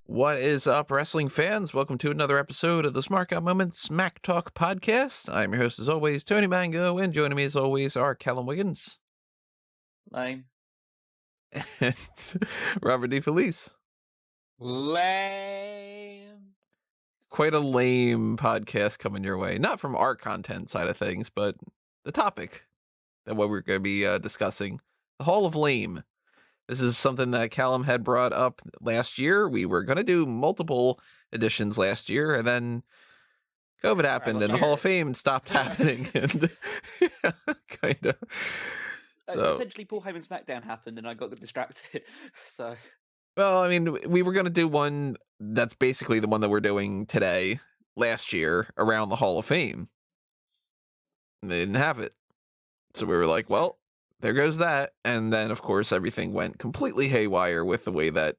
What is up, wrestling fans? Welcome to another episode of the Smark Moments Smack Talk podcast. I'm your host, as always, Tony Mango, and joining me, as always, are Callum Wiggins Lame. and Robert DeFelice. Lame. Quite a lame podcast coming your way. Not from our content side of things, but the topic that what we're going to be discussing, the Hall of Lame. This is something that Callum had brought up last year. We were going to do multiple editions last year, and then COVID happened, and the Hall of Fame stopped happening. And kind of. So, essentially, Paul Heyman SmackDown happened, and I got distracted. So, well, I mean, we were going to do one that's basically the one that we're doing today, last year, around the Hall of Fame. And they didn't have it. So we were like, well, there goes that. And then, of course, everything went completely haywire with the way that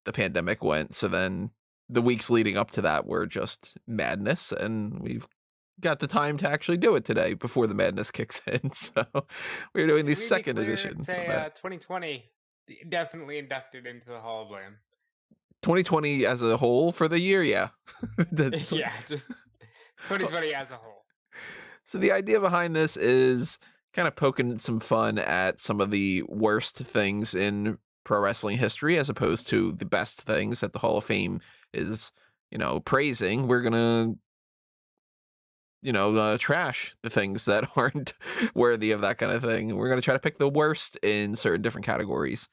the pandemic went. So then the weeks leading up to that were just madness. And we've got the time to actually do it today before the madness kicks in. So we're doing the second edition. Say 2020 definitely inducted into the Hall of Fame. 2020 as a whole for the year, yeah. Yeah, just 2020 as a whole. So the idea behind this is kind of poking some fun at some of the worst things in pro wrestling history as opposed to the best things that the Hall of Fame is, praising. We're going to, trash the things that aren't worthy of that kind of thing. We're going to try to pick the worst in certain different categories.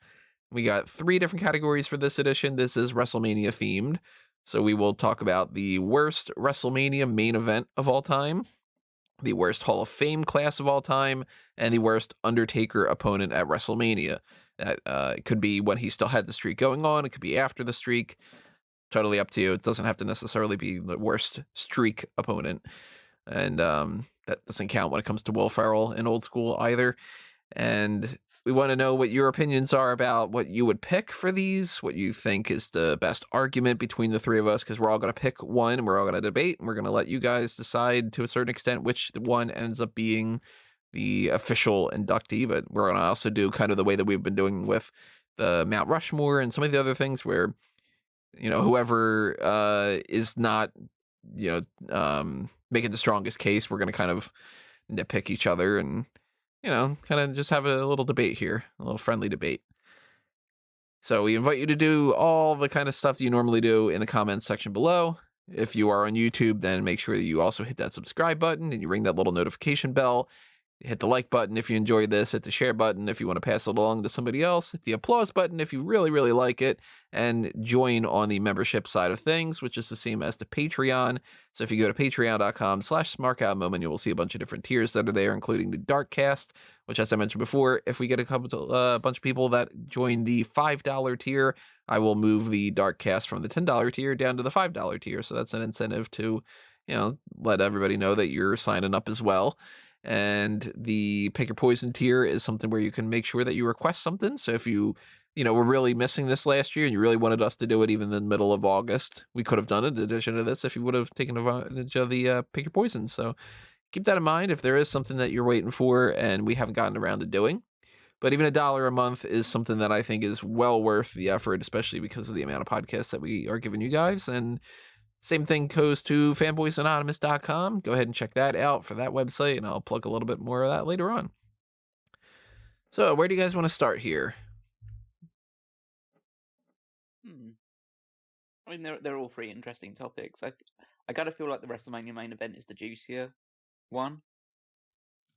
We got 3 different categories for this edition. This is WrestleMania themed. So we will talk about the worst WrestleMania main event of all time, the worst Hall of Fame class of all time, and the worst Undertaker opponent at WrestleMania. That it could be when he still had the streak going on. It could be after the streak. Totally up to you. It doesn't have to necessarily be the worst streak opponent. And that doesn't count when it comes to Will Ferrell in old school either. And we want to know what your opinions are about what you would pick for these, what you think is the best argument between the 3 of us, because we're all going to pick one and we're all going to debate, and we're going to let you guys decide to a certain extent which one ends up being the official inductee. But we're going to also do kind of the way that we've been doing with the Mount Rushmore and some of the other things where, whoever is not, making the strongest case, we're going to kind of nitpick each other and kind of just have a little debate here, a little friendly debate. So we invite you to do all the kind of stuff that you normally do in the comments section below. If you are on YouTube, then make sure that you also hit that subscribe button and you ring that little notification bell. Hit the like button if you enjoyed this, hit the share button if you want to pass it along to somebody else, hit the applause button if you really, really like it, and join on the membership side of things, which is the same as the Patreon. So if you go to patreon.com/smarkoutmoment, you will see a bunch of different tiers that are there, including the Dark Cast, which, as I mentioned before, if we get a bunch of people that join the $5 tier, I will move the Dark Cast from the $10 tier down to the $5 tier. So that's an incentive to, let everybody know that you're signing up as well. And the Pick Your Poison tier is something where you can make sure that you request something. So if you, were really missing this last year and you really wanted us to do it even in the middle of August, we could have done it in addition to this if you would have taken advantage of the Pick Your Poison. So keep that in mind if there is something that you're waiting for and we haven't gotten around to doing. But even $1 a month is something that I think is well worth the effort, especially because of the amount of podcasts that we are giving you guys. And same thing goes to fanboysanonymous.com. Go ahead and check that out for that website, and I'll plug a little bit more of that later on. So, where do you guys want to start here? I mean, they're all 3 interesting topics. I gotta feel like the WrestleMania main event is the juicier one.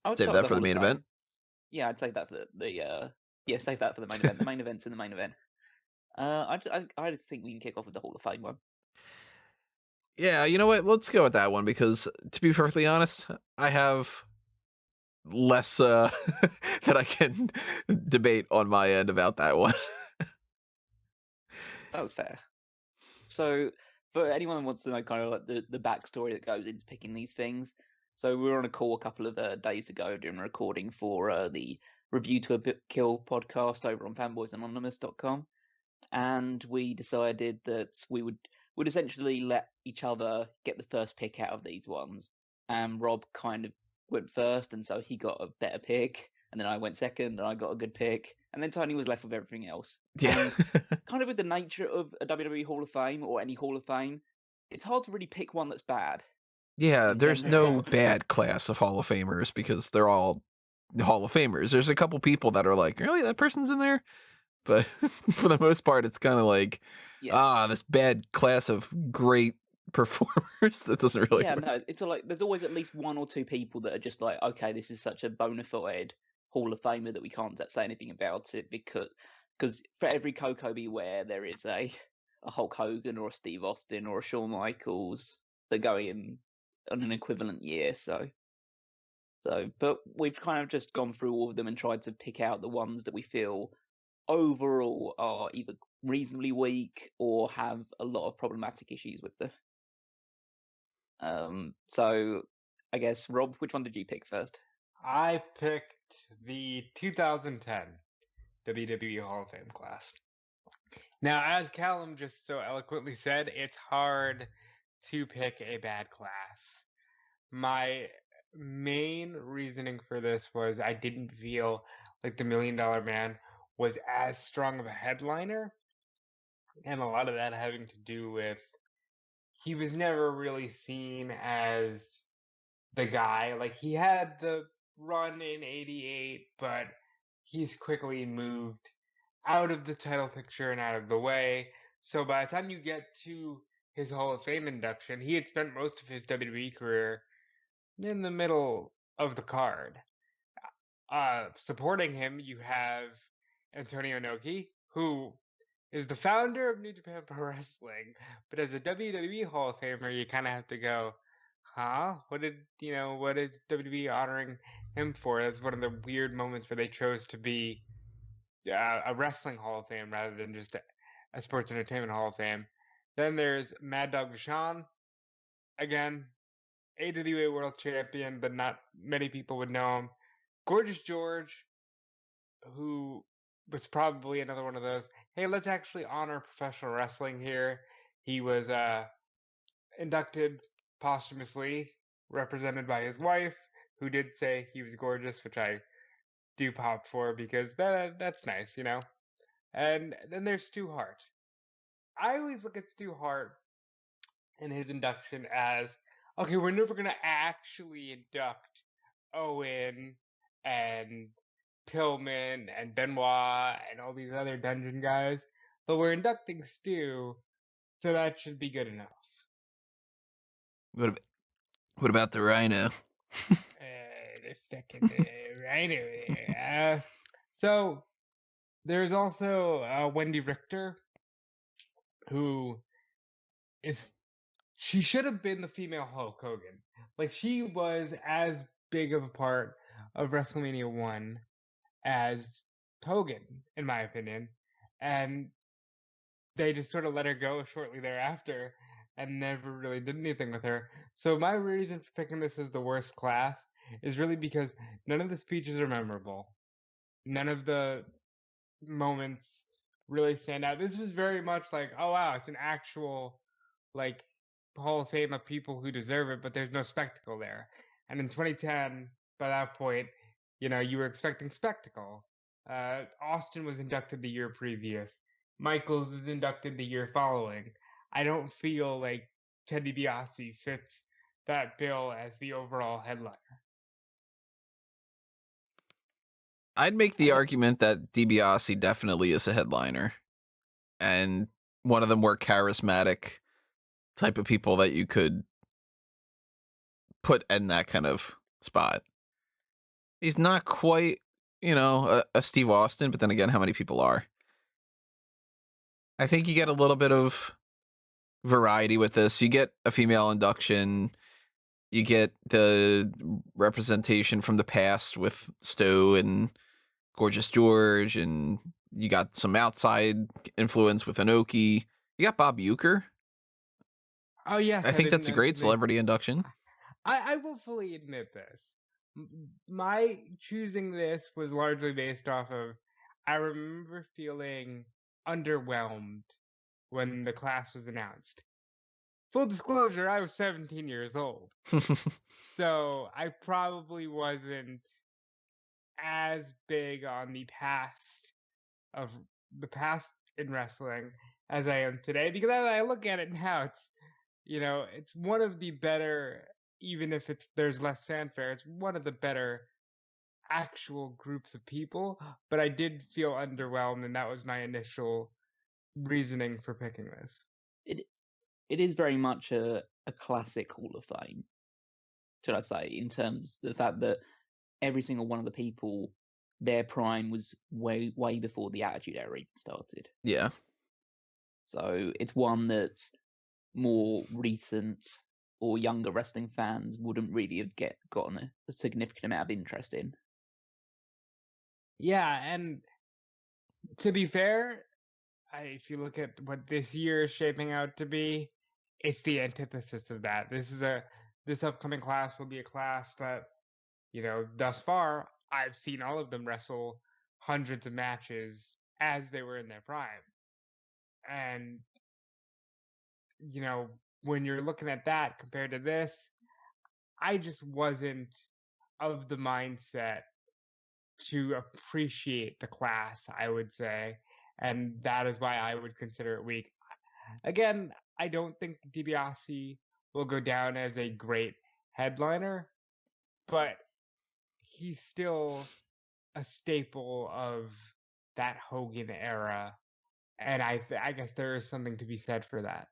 I would save that for the main event. Yeah, I'd save that for save that for the main event. The main event's in the main event. I just think we can kick off with the Hall of Fame one. Yeah, you know what? Let's go with that one because, to be perfectly honest, I have less that I can debate on my end about that one. That was fair. So, for anyone who wants to know kind of like the backstory that goes into picking these things, so we were on a call a couple of days ago doing a recording for the Review to a Kill podcast over on fanboysanonymous.com, and we decided that we'd essentially let each other get the first pick out of these ones. And Rob kind of went first, and so he got a better pick. and then I went second, and I got a good pick, and then Tony was left with everything else. Yeah. And kind of with the nature of a WWE Hall of Fame or any Hall of Fame, it's hard to really pick one that's bad. Yeah, in there's no general. bad class of Hall of Famers because they're all Hall of Famers. There's a couple people that are like, really, that person's in there? But for the most part, it's kind of like, Yeah. this bad class of great performers. That doesn't really Yeah, work. no, it's like there's always at least one or two people that are just like, okay, this is such a bona fide Hall of Famer that we can't say anything about it because for every Coco Beware there is a Hulk Hogan or a Steve Austin or a Shawn Michaels that go in on an equivalent year. But we've kind of just gone through all of them and tried to pick out the ones that we feel overall are either reasonably weak or have a lot of problematic issues with them. So I guess Rob, which one did you pick first? I picked the 2010 WWE Hall of Fame class. Now, as Callum just so eloquently said, it's hard to pick a bad class. My main reasoning for this was I didn't feel like the $1 Million Man was as strong of a headliner, and a lot of that having to do with he was never really seen as the guy. Like, he had the run in 88, but he's quickly moved out of the title picture and out of the way. So by the time you get to his Hall of Fame induction, he had spent most of his WWE career in the middle of the card. Supporting him, you have Antonio Inoki, who is the founder of New Japan Pro Wrestling, but as a WWE Hall of Famer, you kind of have to go, huh? What is WWE honoring him for? That's one of the weird moments where they chose to be a wrestling Hall of Fame rather than just a sports entertainment Hall of Fame. Then there's Mad Dog Vachon, again, AWA World Champion, but not many people would know him. Gorgeous George, who was probably another one of those, hey, let's actually honor professional wrestling here. He was inducted posthumously, represented by his wife, who did say he was gorgeous, which I do pop for because that's nice, you know? And then there's Stu Hart. I always look at Stu Hart and his induction as, okay, we're never going to actually induct Owen and Pillman and Benoit and all these other dungeon guys, but we're inducting Stu, so that should be good enough. What about the Rhino? The second Rhino there. So there's also Wendy Richter, who she should have been the female Hulk Hogan. Like, she was as big of a part of WrestleMania 1 as Hogan, in my opinion. And they just sort of let her go shortly thereafter and never really did anything with her. So my reason for picking this as the worst class is really because none of the speeches are memorable. None of the moments really stand out. This was very much like, oh wow, it's an actual like Hall of Fame of people who deserve it, but there's no spectacle there. And in 2010, by that point, you were expecting spectacle. Austin was inducted the year previous. Michaels is inducted the year following. I don't feel like Ted DiBiase fits that bill as the overall headliner. I'd make the argument that DiBiase definitely is a headliner, and one of the more charismatic type of people that you could put in that kind of spot. He's not quite, a Steve Austin, but then again, how many people are? I think you get a little bit of variety with this. You get a female induction. You get the representation from the past with Stu and Gorgeous George, and you got some outside influence with Inoki. You got Bob Uecker. Oh yes, I think didn't that's a great mention it. celebrity induction. I will fully admit this. My choosing this was largely based off of I remember feeling underwhelmed when the class was announced. Full disclosure, I was 17 years old. So I probably wasn't as big on the past in wrestling as I am today, because as I look at it now, it's one of the better, even if there's less fanfare, it's one of the better actual groups of people. But I did feel underwhelmed, and that was my initial reasoning for picking this. It is very much a classic Hall of Fame, should I say, in terms of the fact that every single one of the people, their prime was way before the Attitude Era even started. Yeah. So it's one that more recent or younger wrestling fans wouldn't really have gotten a significant amount of interest in. Yeah, and to be fair, if you look at what this year is shaping out to be, it's the antithesis of that. This upcoming class will be a class that, thus far, I've seen all of them wrestle hundreds of matches as they were in their prime. And, when you're looking at that compared to this, I just wasn't of the mindset to appreciate the class, I would say. And that is why I would consider it weak. Again, I don't think DiBiase will go down as a great headliner, but he's still a staple of that Hogan era, and I guess there is something to be said for that.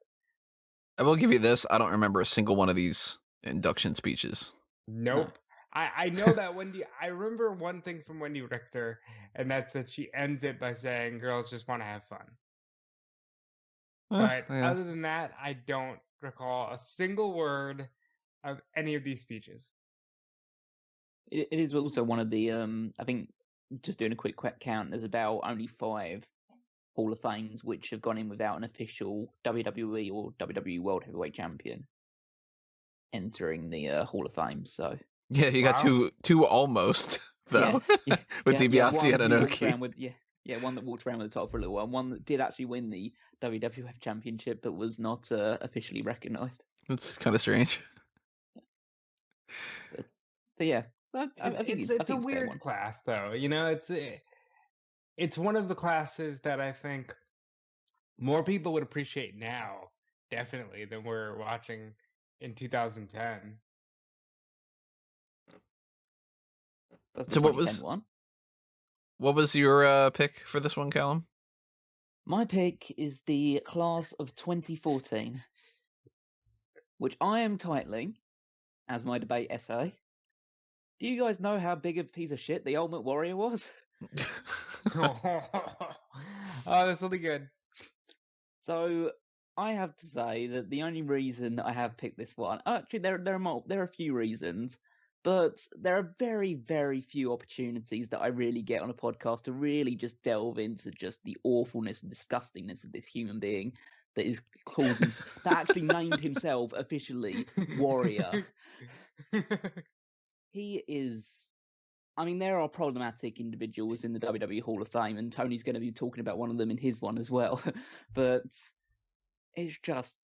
I will give you this. I don't remember a single one of these induction speeches. Nope. No. I know that I remember one thing from Wendy Richter, and that's that she ends it by saying, "Girls just want to have fun." But yeah. Other than that, I don't recall a single word of any of these speeches. It is also one of the, I think, just doing a quick count, there's about only 5 Hall of Fames which have gone in without an official WWE or WWE World Heavyweight Champion entering the Hall of Fame. So yeah, you got two almost though, with DiBiase and Inoki. One that walked around with the title for a little while, one that did actually win the WWF Championship, but was not officially recognized. That's kind of strange. But yeah, so I think it's a weird class, though. It's one of the classes that I think more people would appreciate now, definitely, than we're watching in 2010. So what was your pick for this one, Callum? My pick is the class of 2014, which I am titling as my debate essay. Do you guys know how big a piece of shit the Ultimate Warrior was? Oh, this will be good. So I have to say that the only reason that I have picked this one, actually, there are a few reasons, but there are very, very few opportunities that I really get on a podcast to really just delve into just the awfulness and disgustingness of this human being that is that actually named himself officially Warrior. He is. I mean, there are problematic individuals in the WWE Hall of Fame, and Tony's going to be talking about one of them in his one as well. But it's just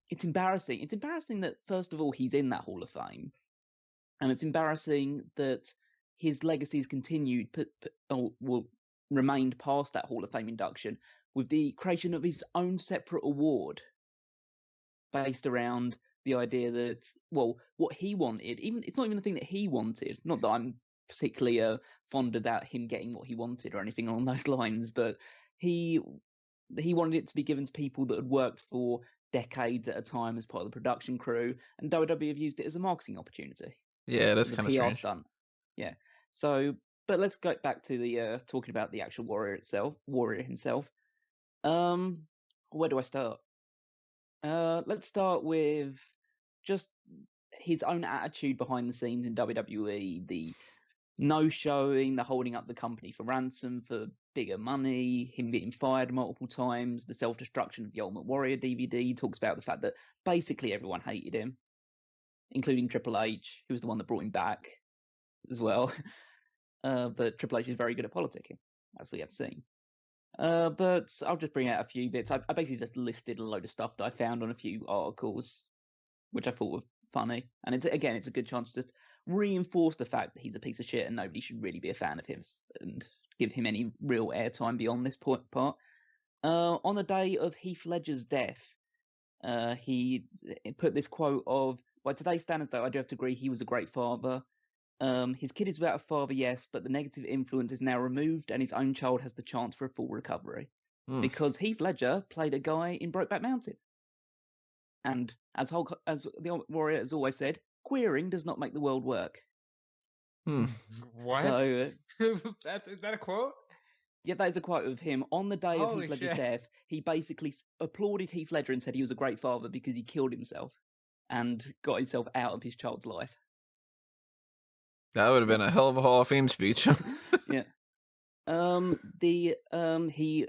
it's embarrassing. It's embarrassing that, first of all, he's in that Hall of Fame. And it's embarrassing that his legacy has continued, remained past that Hall of Fame induction with the creation of his own separate award based around the idea that, what he wanted, it's not even the thing that he wanted. Not that I'm particularly fond about him getting what he wanted or anything along those lines, but he wanted it to be given to people that had worked for decades at a time as part of the production crew, and WWE have used it as a marketing opportunity. Yeah, that's kind of strange. stunt. Yeah. So, but let's go back to the talking about the actual Warrior himself. Where do I start? Let's start with just his own attitude behind the scenes in WWE, the no-showing, the holding up the company for ransom for bigger money, him getting fired multiple times, the self-destruction of the Ultimate Warrior DVD. Talks about the fact that basically everyone hated him, including Triple H, who was the one that brought him back as well. But Triple H is very good at politicking, as we have seen. But I'll just bring out a few bits. I basically just listed a load of stuff that I found on a few articles, which I thought were funny. And it's a good chance to just reinforce the fact that he's a piece of shit and nobody should really be a fan of him and give him any real airtime beyond this part. On the day of Heath Ledger's death, he put this quote of, by today's standards, though, I do have to agree he was a great father. His kid is without a father, yes, but the negative influence is now removed and his own child has the chance for a full recovery. Because Heath Ledger played a guy in Brokeback Mountain. And as the Ultimate Warrior has always said, queering does not make the world work. What? So, is that a quote? yeah, that is a quote of him. On the day of Holy Heath Ledger's shit. death, he basically applauded Heath Ledger and said he was a great father because he killed himself and got himself out of his child's life. That would have been a hell of a Hall of Fame speech. Yeah. He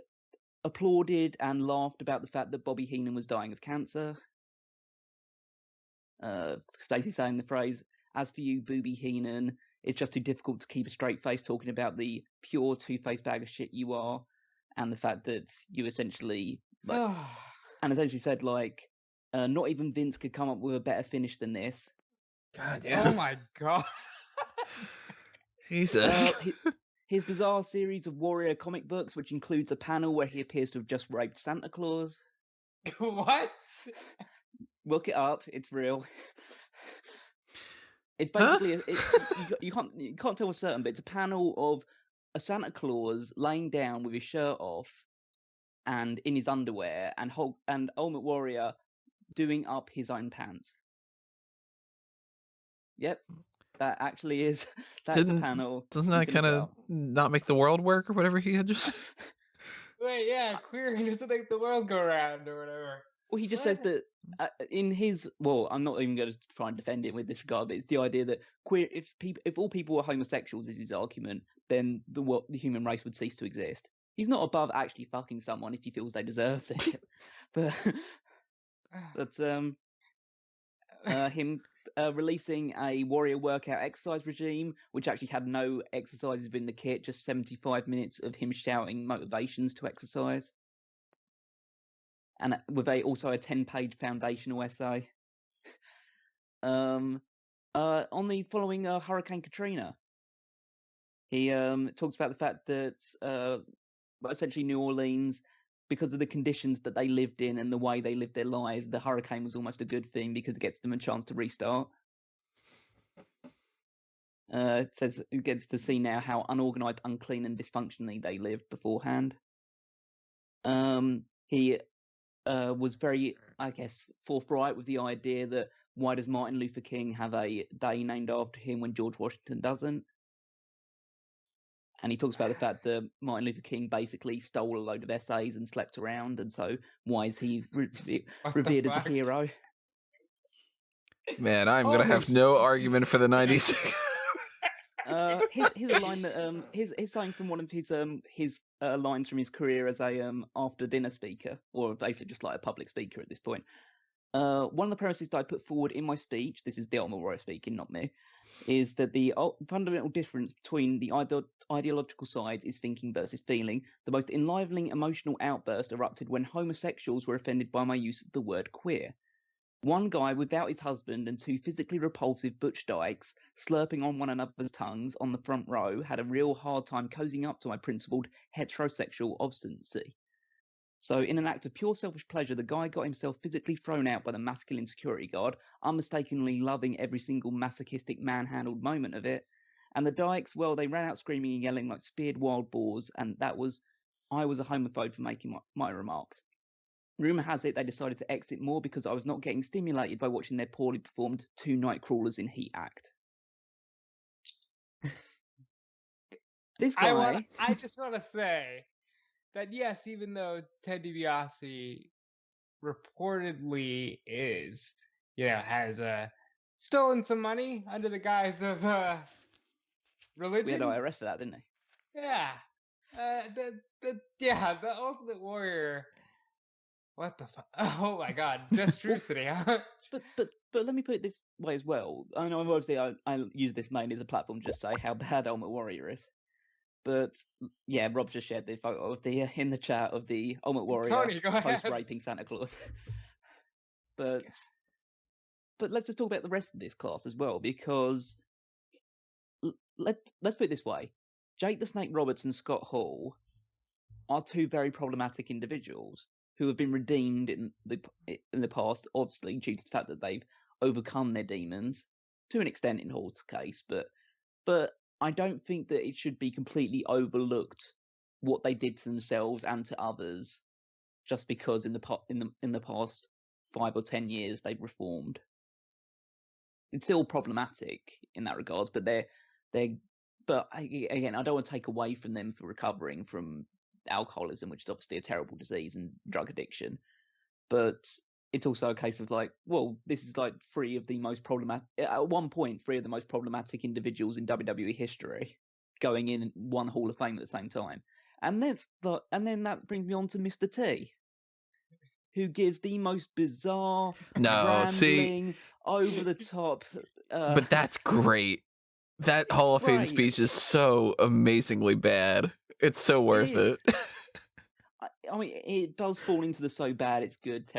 applauded and laughed about the fact that Bobby Heenan was dying of cancer. Stacey saying the phrase, "As for you, Booby Heenan, it's just too difficult to keep a straight face talking about the pure two-faced bag of shit you are," and the fact that you essentially essentially said not even Vince could come up with a better finish than this. God, yeah. Oh my god. Jesus. His bizarre series of Warrior comic books, which includes a panel where he appears to have just raped Santa Claus. What? Look it up; it's real. It's basically you can't tell for certain, but it's a panel of a Santa Claus laying down with his shirt off and in his underwear, and Ultimate Warrior doing up his own pants. Yep, that actually is. That's the panel. Doesn't that kind of not make the world work or whatever he had just? Wait, yeah, queering doesn't make the world go round or whatever. Well, he just says that in his. Well, I'm not even going to try and defend it with this regard, but it's the idea that if all people were homosexuals, is his argument, then the human race would cease to exist. He's not above actually fucking someone if he feels they deserve it, but him releasing a Warrior workout exercise regime, which actually had no exercises in the kit, just 75 minutes of him shouting motivations to exercise. And with also a 10-page foundational essay. On the following Hurricane Katrina, he talks about the fact that essentially New Orleans, because of the conditions that they lived in and the way they lived their lives, the hurricane was almost a good thing because it gets them a chance to restart. It says it gets to see now how unorganized, unclean, and dysfunctionally they lived beforehand. He was very, I guess, forthright with the idea that why does Martin Luther King have a day named after him when George Washington doesn't? And he talks about the fact that Martin Luther King basically stole a load of essays and slept around, and so why is he revered as a hero? Man, I'm gonna have no argument for the 90s. Here's a line that here's something from one of his lines from his career as a after dinner speaker, or basically just like a public speaker at this point. One of the premises that I put forward in my speech, this is the Ultimate Warrior speaking, not me, is that the fundamental difference between the ideological sides is thinking versus feeling. The most enlivening emotional outburst erupted when homosexuals were offended by my use of the word queer. One guy without his husband and two physically repulsive butch dykes slurping on one another's tongues on the front row had a real hard time cozying up to my principled heterosexual obstinacy. So in an act of pure selfish pleasure, the guy got himself physically thrown out by the masculine security guard, unmistakably loving every single masochistic manhandled moment of it. And the dykes, well, they ran out screaming and yelling like speared wild boars, and I was a homophobe for making my remarks. Rumour has it they decided to exit more because I was not getting stimulated by watching their poorly performed two night crawlers in Heat act. This guy... I just want to say that yes, even though Ted DiBiase reportedly has stolen some money under the guise of religion. We had IRS for that, didn't he? Yeah. The Ultimate Warrior. What the fuck? Oh my god, just truthity, huh? But let me put it this way as well. I know obviously I use this mainly as a platform just to say how bad Ultimate Warrior is. But yeah, Rob just shared the photo of the in the chat of the Ultimate Warrior post-raping Santa Claus. But let's just talk about the rest of this class as well, because let's put it this way: Jake the Snake Roberts and Scott Hall are two very problematic individuals who have been redeemed in the past, obviously due to the fact that they've overcome their demons to an extent in Hall's case, but I don't think that it should be completely overlooked what they did to themselves and to others just because in the past 5 or 10 years they've reformed. It's still problematic in that regards, but again, I don't want to take away from them for recovering from alcoholism, which is obviously a terrible disease, and drug addiction. But it's also a case of like, well, this is like three of the most problematic individuals in WWE history going in one Hall of Fame at the same time. And then that brings me on to Mr. T, who gives the most bizarre, rambling, over the top. But that's great. That Hall of Fame speech is so amazingly bad. It's so worth it. I mean, it does fall into the so bad it's good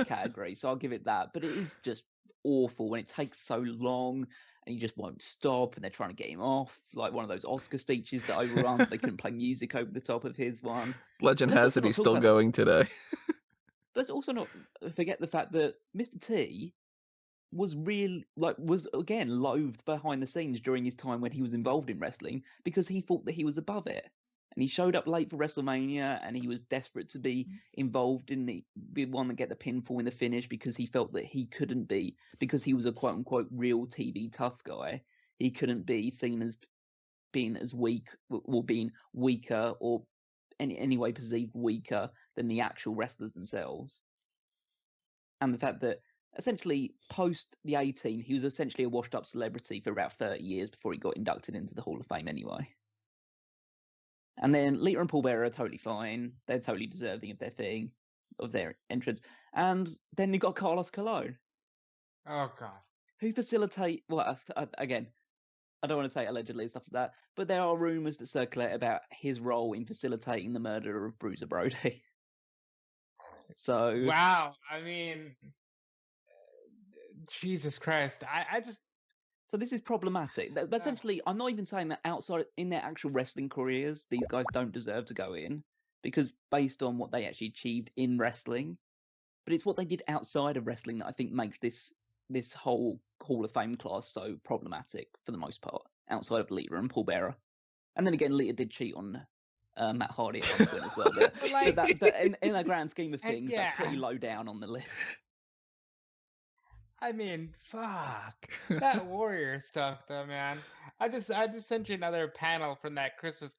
category, so I'll give it that. But it is just awful when it takes so long and you just won't stop, and they're trying to get him off, like one of those Oscar speeches that overruns. They couldn't play music over the top of his one. Legend has it he's still going today. Let's also not forget the fact that Mr. T was again loathed behind the scenes during his time when he was involved in wrestling because he thought that he was above it. And he showed up late for WrestleMania, and he was desperate to be involved in the one that get the pinfall in the finish because he felt that he couldn't be, because he was a quote unquote real TV tough guy. He couldn't be seen as being as weak or being weaker or any way perceived weaker than the actual wrestlers themselves. And the fact that essentially post the A-Team, he was essentially a washed up celebrity for about 30 years before he got inducted into the Hall of Fame anyway. And then Lita and Paul Bearer are totally fine. They're totally deserving of their entrance. And then you've got Carlos Colon. Oh, God. Who facilitate, well, again, I don't want to say allegedly and stuff like that, but there are rumours that circulate about his role in facilitating the murder of Bruiser Brody. So... Wow. I mean, Jesus Christ. I just... So this is problematic. But essentially, I'm not even saying that outside in their actual wrestling careers, these guys don't deserve to go in, because based on what they actually achieved in wrestling, but it's what they did outside of wrestling that I think makes this whole Hall of Fame class so problematic for the most part, outside of Lita and Paul Bearer. And then again, Lita did cheat on Matt Hardy at one point as well. But in the grand scheme of things, that's pretty low down on the list. I mean, fuck that Warrior stuff, though, man. I just sent you another panel from that Christmas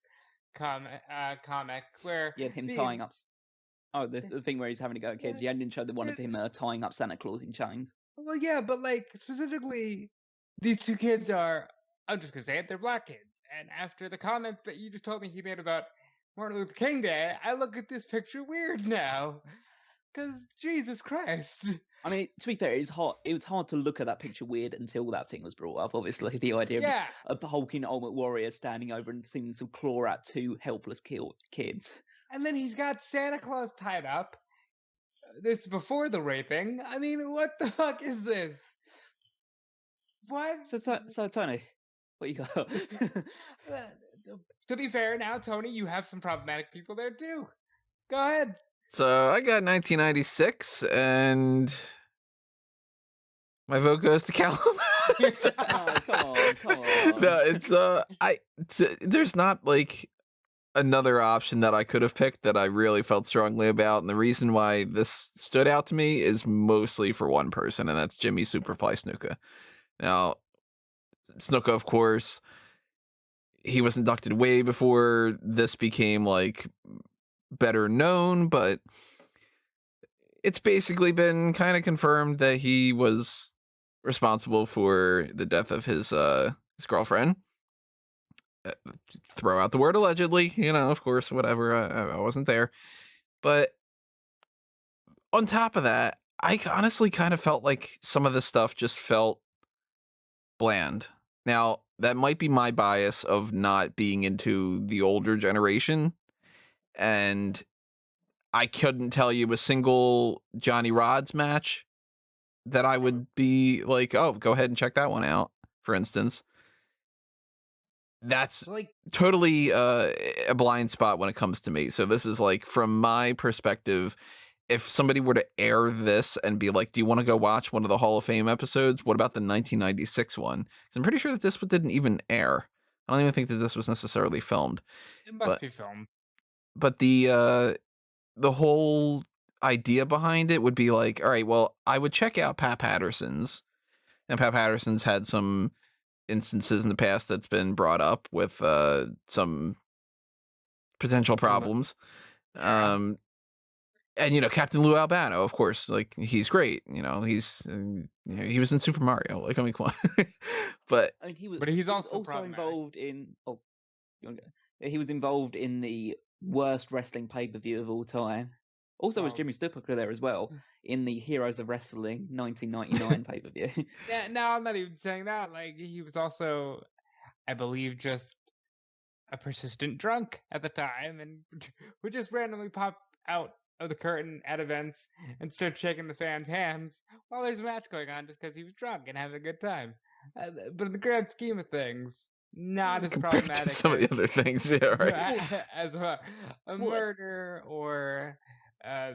comic where you had him tying up. Oh, the thing where he's having to go at kids. You didn't show the one of him tying up Santa Claus in chains. Well, yeah, but like specifically, these two kids are. I'm just gonna say it. They're black kids. And after the comments that you just told me he made about Martin Luther King Day, I look at this picture weird now. Because Jesus Christ. I mean, to be fair, it was hard to look at that picture weird until that thing was brought up. Obviously, the idea of a hulking Ultimate Warrior standing over and seeming to claw at two helpless kids. And then he's got Santa Claus tied up. This is before the raping. I mean, what the fuck is this? What? So Tony, what you got? To be fair, now Tony, you have some problematic people there too. Go ahead. So I got 1996, and my vote goes to Callum. Oh, come on. No, it's there's not like another option that I could have picked that I really felt strongly about, and the reason why this stood out to me is mostly for one person, and that's Jimmy Superfly Snuka. Now, Snuka, of course, he was inducted way before this became like better known, but it's basically been kind of confirmed that he was responsible for the death of his girlfriend. Throw out the word allegedly, of course, whatever. I wasn't there. But on top of that, I honestly kind of felt like some of the stuff just felt bland. Now, that might be my bias of not being into the older generation, and I couldn't tell you a single Johnny Rods match that I would be like, oh, go ahead and check that one out, for instance. That's Like, totally a blind spot when it comes to me. So this is like, from my perspective, if somebody were to air this and be like, do you want to go watch one of the Hall of Fame episodes? What about the 1996 one? 'Cause I'm pretty sure that this one didn't even air. I don't even think that this was necessarily filmed. it must But be filmed. but the whole idea behind it would be like, all right, well, I would check out Pat Patterson's, and Pat Patterson's had some instances in the past that's been brought up with some potential problems. Yeah. And Captain Lou Albano, of course, like, he's great. He was in Super Mario. Like, I mean, come on. But I mean, But he's he was also also problematic. involved in. Oh, you wanna go? Yeah, he was involved in the worst wrestling pay-per-view of all time. Also, was Well, Jimmy Stupaker there as well in the Heroes of Wrestling 1999 pay-per-view. yeah, no, I'm not even saying that. Like, he was also, I believe, just a persistent drunk at the time, and would just randomly pop out of the curtain at events and start shaking the fans' hands while there's a match going on, just because he was drunk and having a good time. But in the grand scheme of things, not as compared to problematic some of the other things, yeah, right. as a What? murder or uh,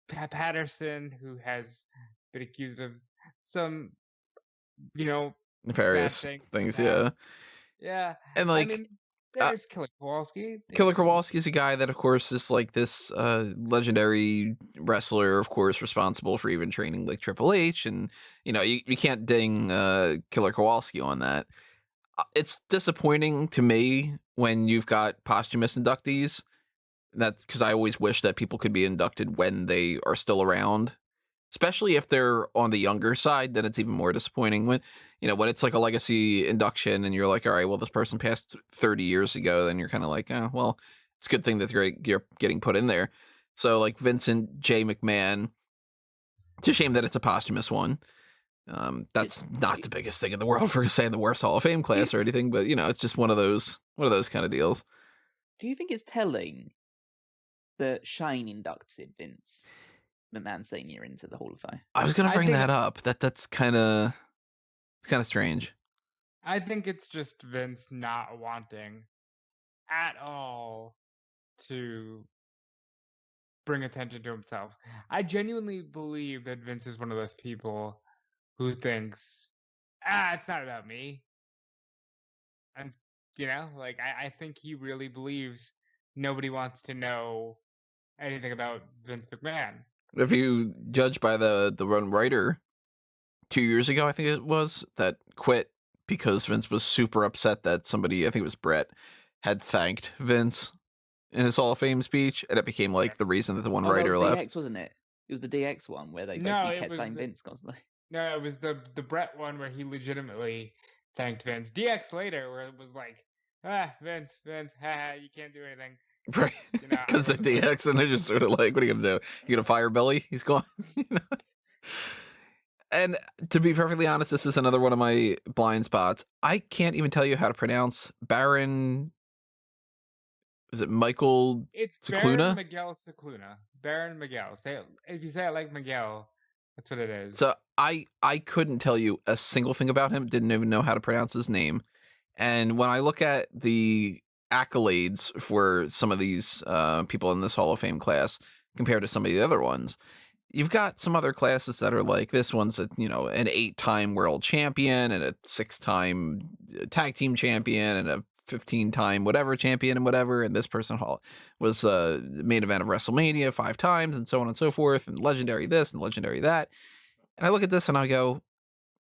Patterson, who has been accused of some, bad Various things in the things, yeah. past. Yeah, And I like, mean, uh, there's Killer Kowalski. Killer Kowalski is a guy that, of course, is like this legendary wrestler, of course, responsible for even training like Triple H. And, you can't ding Killer Kowalski on that. It's disappointing to me when you've got posthumous inductees. That's because I always wish that people could be inducted when they are still around, especially if they're on the younger side. Then it's even more disappointing when it's like a legacy induction and you're like, all right, well, this person passed 30 years ago. Then you're kind of like, oh, well, it's a good thing that you're getting put in there. So like Vincent J. McMahon, it's a shame that it's a posthumous one. That's not the biggest thing in the world for saying the worst Hall of Fame class or anything, but it's just one of those kind of deals. Do you think it's telling that Shane inducted Vince McMahon Sr. into the Hall of Fame? I was gonna I bring think that up. That's kind of strange. I think it's just Vince not wanting at all to bring attention to himself. I genuinely believe that Vince is one of those people who thinks, it's not about me. And like, I think he really believes nobody wants to know anything about Vince McMahon. If you judge by the one writer 2 years ago, I think it was, that quit because Vince was super upset that somebody, I think it was Brett, had thanked Vince in his Hall of Fame speech, and it became like the reason that the one Oh, that writer was left. DX, wasn't it? It was the DX one where they No, basically it kept was saying Vince constantly. no, it was the Brett one where he legitimately thanked Vince. DX later, where it was like, Vince, you can't do anything. Right. Because they're DX and they're just sort of like, what are you gonna do? You gonna fire Billy? He's gone. And to be perfectly honest, this is another one of my blind spots. I can't even tell you how to pronounce Baron. Is it Michael It's Cicluna? Baron Miguel Cicluna. Baron Miguel. If you say it like Miguel, that's what it is. So I couldn't tell you a single thing about him. Didn't even know how to pronounce his name. And when I look at the accolades for some of these people in this Hall of Fame class compared to some of the other ones, you've got some other classes that are like, this one's an 8-time world champion and a 6-time tag team champion and a 15-time whatever champion and whatever. And this person was main event of WrestleMania 5 times and so on and so forth, and legendary this and legendary that. And I look at this and I go,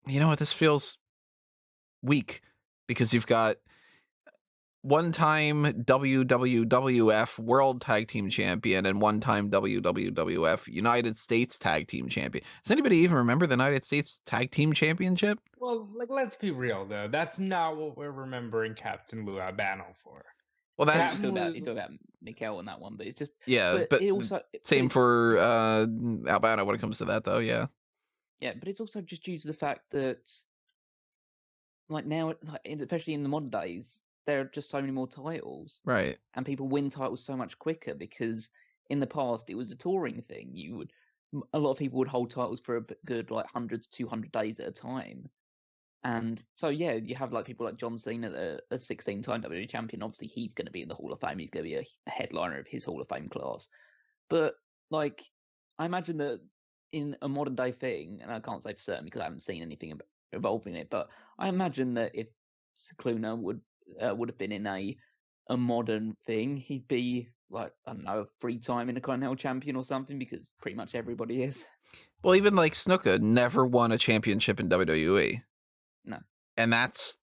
you know what, this feels weak, because you've got 1-time WWF World Tag Team Champion and 1-time WWF United States Tag Team Champion. Does anybody even remember the United States Tag Team Championship? Well, like, let's be real though. That's not what we're remembering Captain Lou Albano for. Well, that's You talk about Miguel on that one, but it's just but it also same for Albano when it comes to that, though. Yeah, but it's also just due to the fact that, like, now, especially in the modern days, there are just so many more titles, right. and people win titles so much quicker, because in the past it was a touring thing. A lot of people would hold titles for a good, like, 100 to 200 days at a time, And so, yeah, you have like people like John Cena, a 16-time WWE champion. Obviously, he's going to be in the Hall of Fame. He's going to be a headliner of his Hall of Fame class. But like, I imagine that in a modern day thing, and I can't say for certain because I haven't seen anything involving it, but I imagine that if Scicluna would have been in a modern thing, he'd be like, I don't know, a 3-time Intercontinental champion or something, because pretty much everybody is. Well, even like Snuka never won a championship in WWE. No. And that's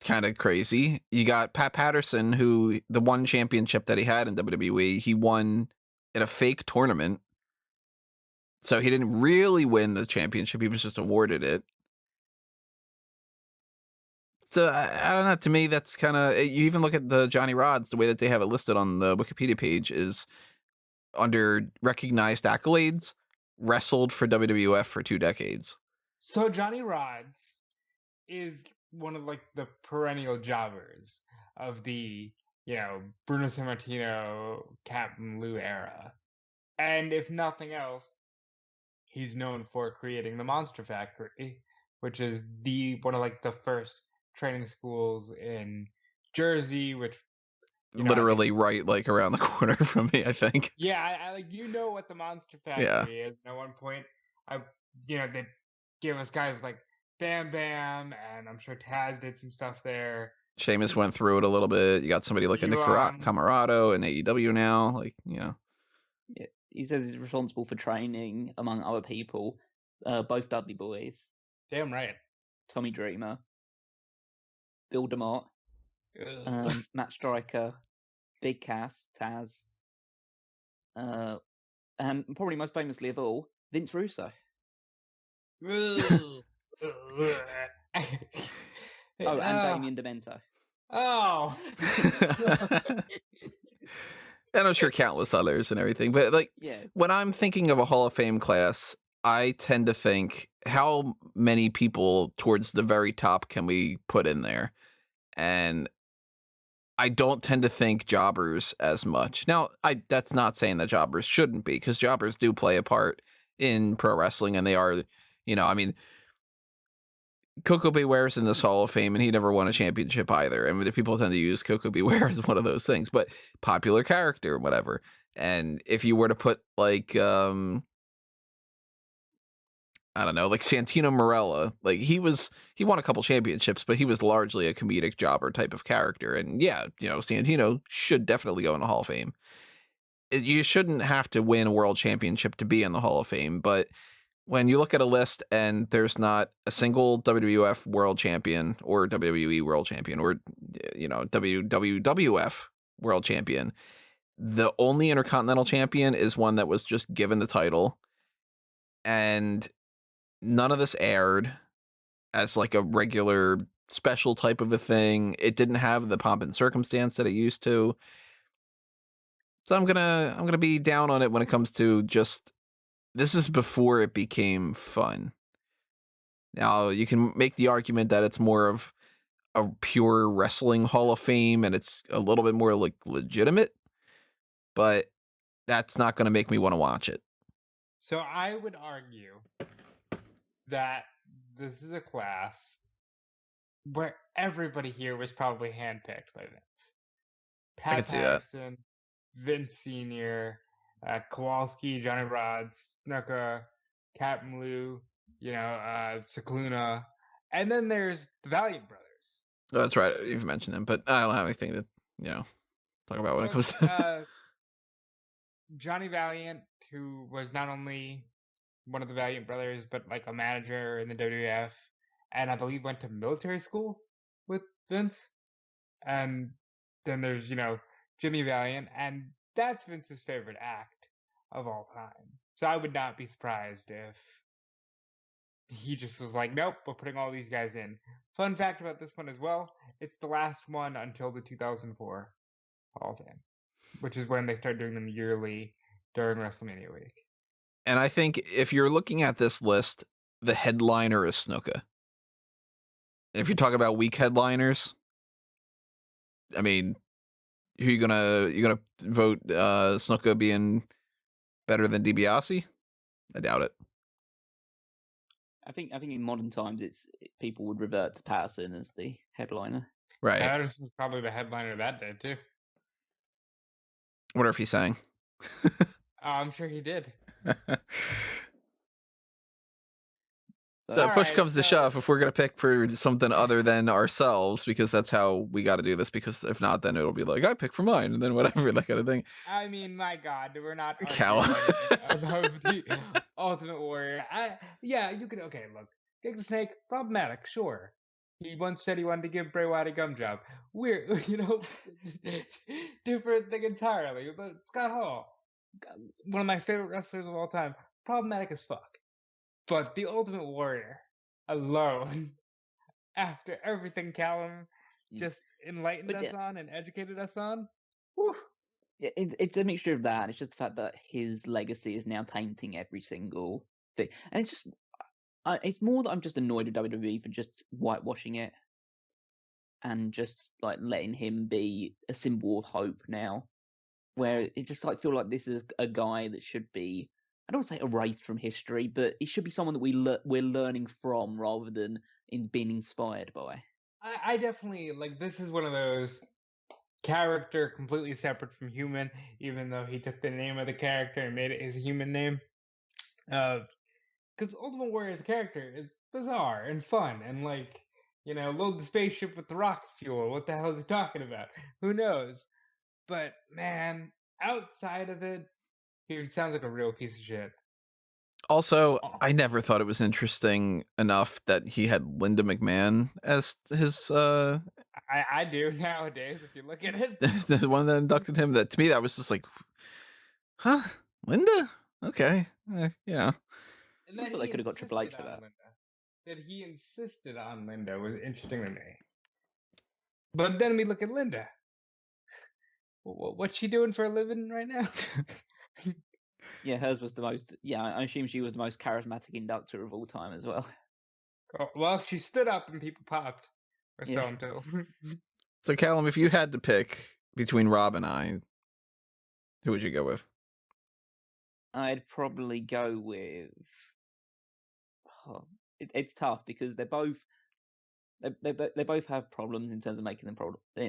kind of crazy. You got Pat Patterson, who the one championship that he had in WWE, he won in a fake tournament. So he didn't really win the championship. He was just awarded it. So I don't know. To me, that's kind of, you even look at the Johnny Rods, the way that they have it listed on the Wikipedia page is under recognized accolades, wrestled for WWF for 2 decades. So Johnny Rods is one of like the perennial jobbers of the, Bruno Sammartino, Captain Lou era. And if nothing else, he's known for creating the Monster Factory, which is one of like the first training schools in Jersey, which Literally right like around the corner from me, I think. Yeah, I like what the Monster Yeah. Factory is. And at one point, they gave us guys like Bam Bam, and I'm sure Taz did some stuff there. Sheamus went through it a little bit. You got somebody like a Nick Camarado in AEW now, like, Yeah, he says he's responsible for training, among other people, both Dudley Boys. Damn right. Tommy Dreamer, Bill DeMott, Matt Striker, Big Cass, Taz, and probably most famously of all, Vince Russo. Oh, and Damien Demento. Oh. And I'm sure countless others and everything. But like, when I'm thinking of a Hall of Fame class, I tend to think, how many people towards the very top can we put in there? And I don't tend to think jobbers as much. Now, that's not saying that jobbers shouldn't be, because jobbers do play a part in pro wrestling, and they are, I mean, Coco Beware's in this Hall of Fame, and he never won a championship either. And the people tend to use Coco Beware as one of those things, but popular character, whatever. And if you were to put like, I don't know, like Santino Marella, like he won a couple championships, but he was largely a comedic jobber type of character. And yeah, Santino should definitely go in the Hall of Fame. You shouldn't have to win a world championship to be in the Hall of Fame, but when you look at a list and there's not a single WWF world champion or WWE world champion or, WWF world champion, the only Intercontinental champion is one that was just given the title, and none of this aired as like a regular special type of a thing. It didn't have the pomp and circumstance that it used to. So I'm gonna be down on it when it comes to just, this is before it became fun. Now, you can make the argument that it's more of a pure wrestling Hall of Fame and it's a little bit more like legitimate, but that's not going to make me want to watch it. So I would argue that this is a class where everybody here was probably handpicked by Vince. Pat Patterson, Vince Sr., Kowalski, Johnny Rods, Snuka, Captain Lou, Scicluna, and then there's the Valiant Brothers. Oh, that's right. You've mentioned them, but I don't have anything to, talk about when it comes to Johnny Valiant, who was not only one of the Valiant Brothers, but like a manager in the WWF, and I believe went to military school with Vince. And then there's, Jimmy Valiant, and that's Vince's favorite act of all time. So I would not be surprised if he just was like, nope, we're putting all these guys in. Fun fact about this one as well, it's the last one until the 2004 Hall of Fame, which is when they start doing them yearly during WrestleMania week. And I think if you're looking at this list, the headliner is Snuka. If you talk about weak headliners, I mean, who you gonna vote Snuka being better than DiBiase? I doubt it. I think in modern times, people would revert to Patterson as the headliner. Right. Patterson's probably the headliner that day too. What if he's saying? Oh, I'm sure he did. So push Alright, comes to so- shove if we're going to pick for something other than ourselves, because that's how we got to do this, because if not, then it'll be like, I pick for mine, and then whatever, that kind of thing. I mean, my God, we're not Cow. arguing about the Ultimate Warrior. Yeah, you can. Okay, look, Jake the Snake, problematic, sure. He once said he wanted to give Bray Wyatt a gum job. Weird, different thing entirely. But Scott Hall, one of my favorite wrestlers of all time, problematic as fuck. But the Ultimate Warrior alone, after everything Callum just enlightened But us yeah. on and educated us on, It's a mixture of that, and it's just the fact that his legacy is now tainting every single thing, and it's just, it's more that I'm just annoyed with WWE for just whitewashing it, and just like letting him be a symbol of hope now, where it just like feel like this is a guy that should be, I don't want to say erased from history, but it should be someone that we're learning from rather than being inspired by. I definitely like this is one of those character completely separate from human, even though he took the name of the character and made it his human name. Because Ultimate Warrior's character is bizarre and fun and like, load the spaceship with the rocket fuel. What the hell is he talking about? Who knows? But man, outside of it, he sounds like a real piece of shit. Also, I never thought it was interesting enough that he had Linda McMahon as his I do nowadays if you look at it. the one that inducted him. That to me, that was just like, huh, Linda? Okay, yeah. And I thought they could have got Triple H for that. That he insisted on Linda was interesting to me. But then we look at Linda. What's she doing for a living right now? Yeah, hers was the most. Yeah, I assume she was the most charismatic inductor of all time as well. Oh, well, she stood up and people popped, or so Yeah. I'm told. So, Callum, if you had to pick between Rob and I, who would you go with? I'd probably go with. It's tough because they're both. They both have problems in terms of making them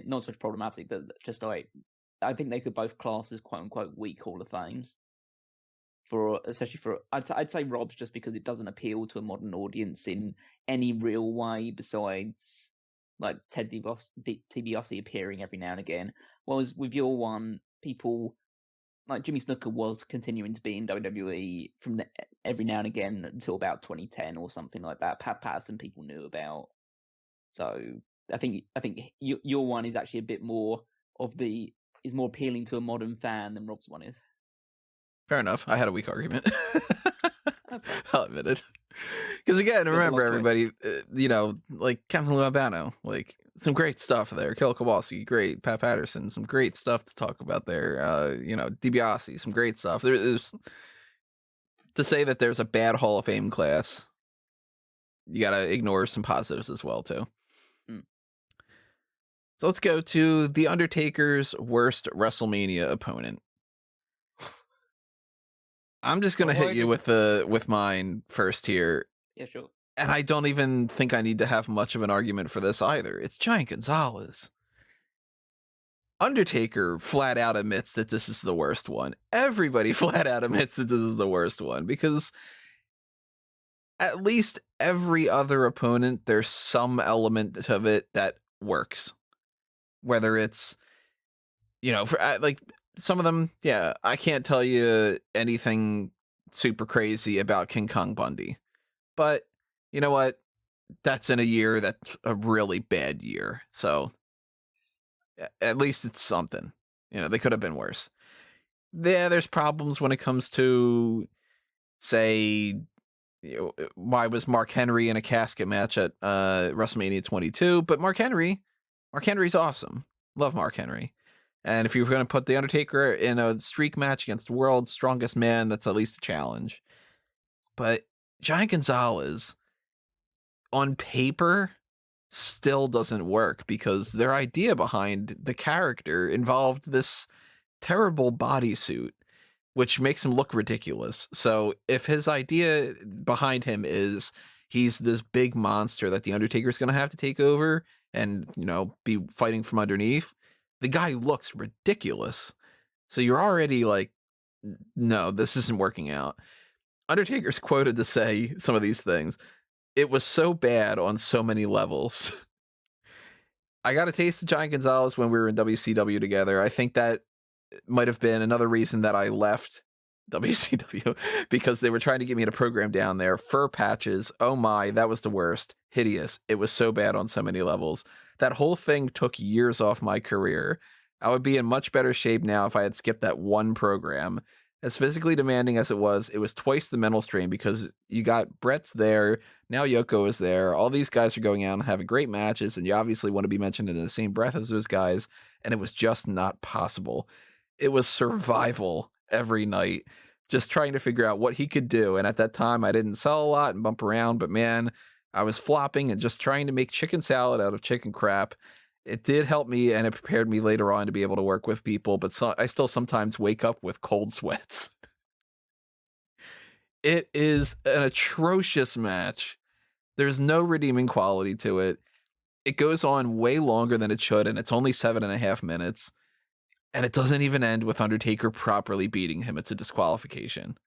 not so much problematic, but just like I think they could both class as quote unquote weak Hall of Fames. Especially for I'd say Rob's just because it doesn't appeal to a modern audience in any real way besides like Ted DiBiase appearing every now and again. Whereas with your one, people like Jimmy Snuka was continuing to be in WWE from every now and again until about 2010 or something like that. Pat Patterson people knew about. So I think your one is actually a bit more is more appealing to a modern fan than Rob's one is. Fair enough. I had a weak argument. I'll admit it. Because again, remember everybody, like Kevin Luabano, like some great stuff there. Kel Kowalski, great. Pat Patterson, some great stuff to talk about there. DiBiase, some great stuff. There's to say that there's a bad Hall of Fame class. You gotta ignore some positives as well too. So let's go to The Undertaker's worst WrestleMania opponent. I'm just gonna hit you with mine first here. Yeah, sure. And I don't even think I need to have much of an argument for this either. It's Giant Gonzalez. Undertaker flat out admits that this is the worst one. Everybody flat out admits that this is the worst one because at least every other opponent, there's some element of it that works. Whether it's, for like some of them, yeah, I can't tell you anything super crazy about King Kong Bundy. But you know what? That's in a year that's a really bad year. So at least it's something. They could have been worse. Yeah, there's problems when it comes to, say, why was Mark Henry in a casket match at WrestleMania 22? But Mark Henry's awesome. Love Mark Henry. And if you're going to put The Undertaker in a streak match against the world's strongest man, that's at least a challenge. But Giant Gonzalez, on paper, still doesn't work because their idea behind the character involved this terrible bodysuit, which makes him look ridiculous. So if his idea behind him is he's this big monster that the Undertaker's going to have to take over and, be fighting from underneath. The guy looks ridiculous. So you're already like, no, this isn't working out. Undertaker's quoted to say some of these things. It was so bad on so many levels. I got a taste of Giant Gonzalez when we were in WCW together. I think that might have been another reason that I left WCW, because they were trying to get me to program down there. Fur patches, oh my, that was the worst. Hideous. It was so bad on so many levels. That whole thing took years off my career. I would be in much better shape now if I had skipped that one program. As physically demanding as it was twice the mental strain, because you got Brett's there, now Yoko is there, all these guys are going out and having great matches, and you obviously want to be mentioned in the same breath as those guys, and it was just not possible. It was survival every night, just trying to figure out what he could do. And at that time, I didn't sell a lot and bump around, but man, I was flopping and just trying to make chicken salad out of chicken crap. It did help me, and it prepared me later on to be able to work with people, but I still sometimes wake up with cold sweats. It is an atrocious match. There's no redeeming quality to it. It goes on way longer than it should, and it's only 7.5 minutes. And it doesn't even end with Undertaker properly beating him. It's a disqualification.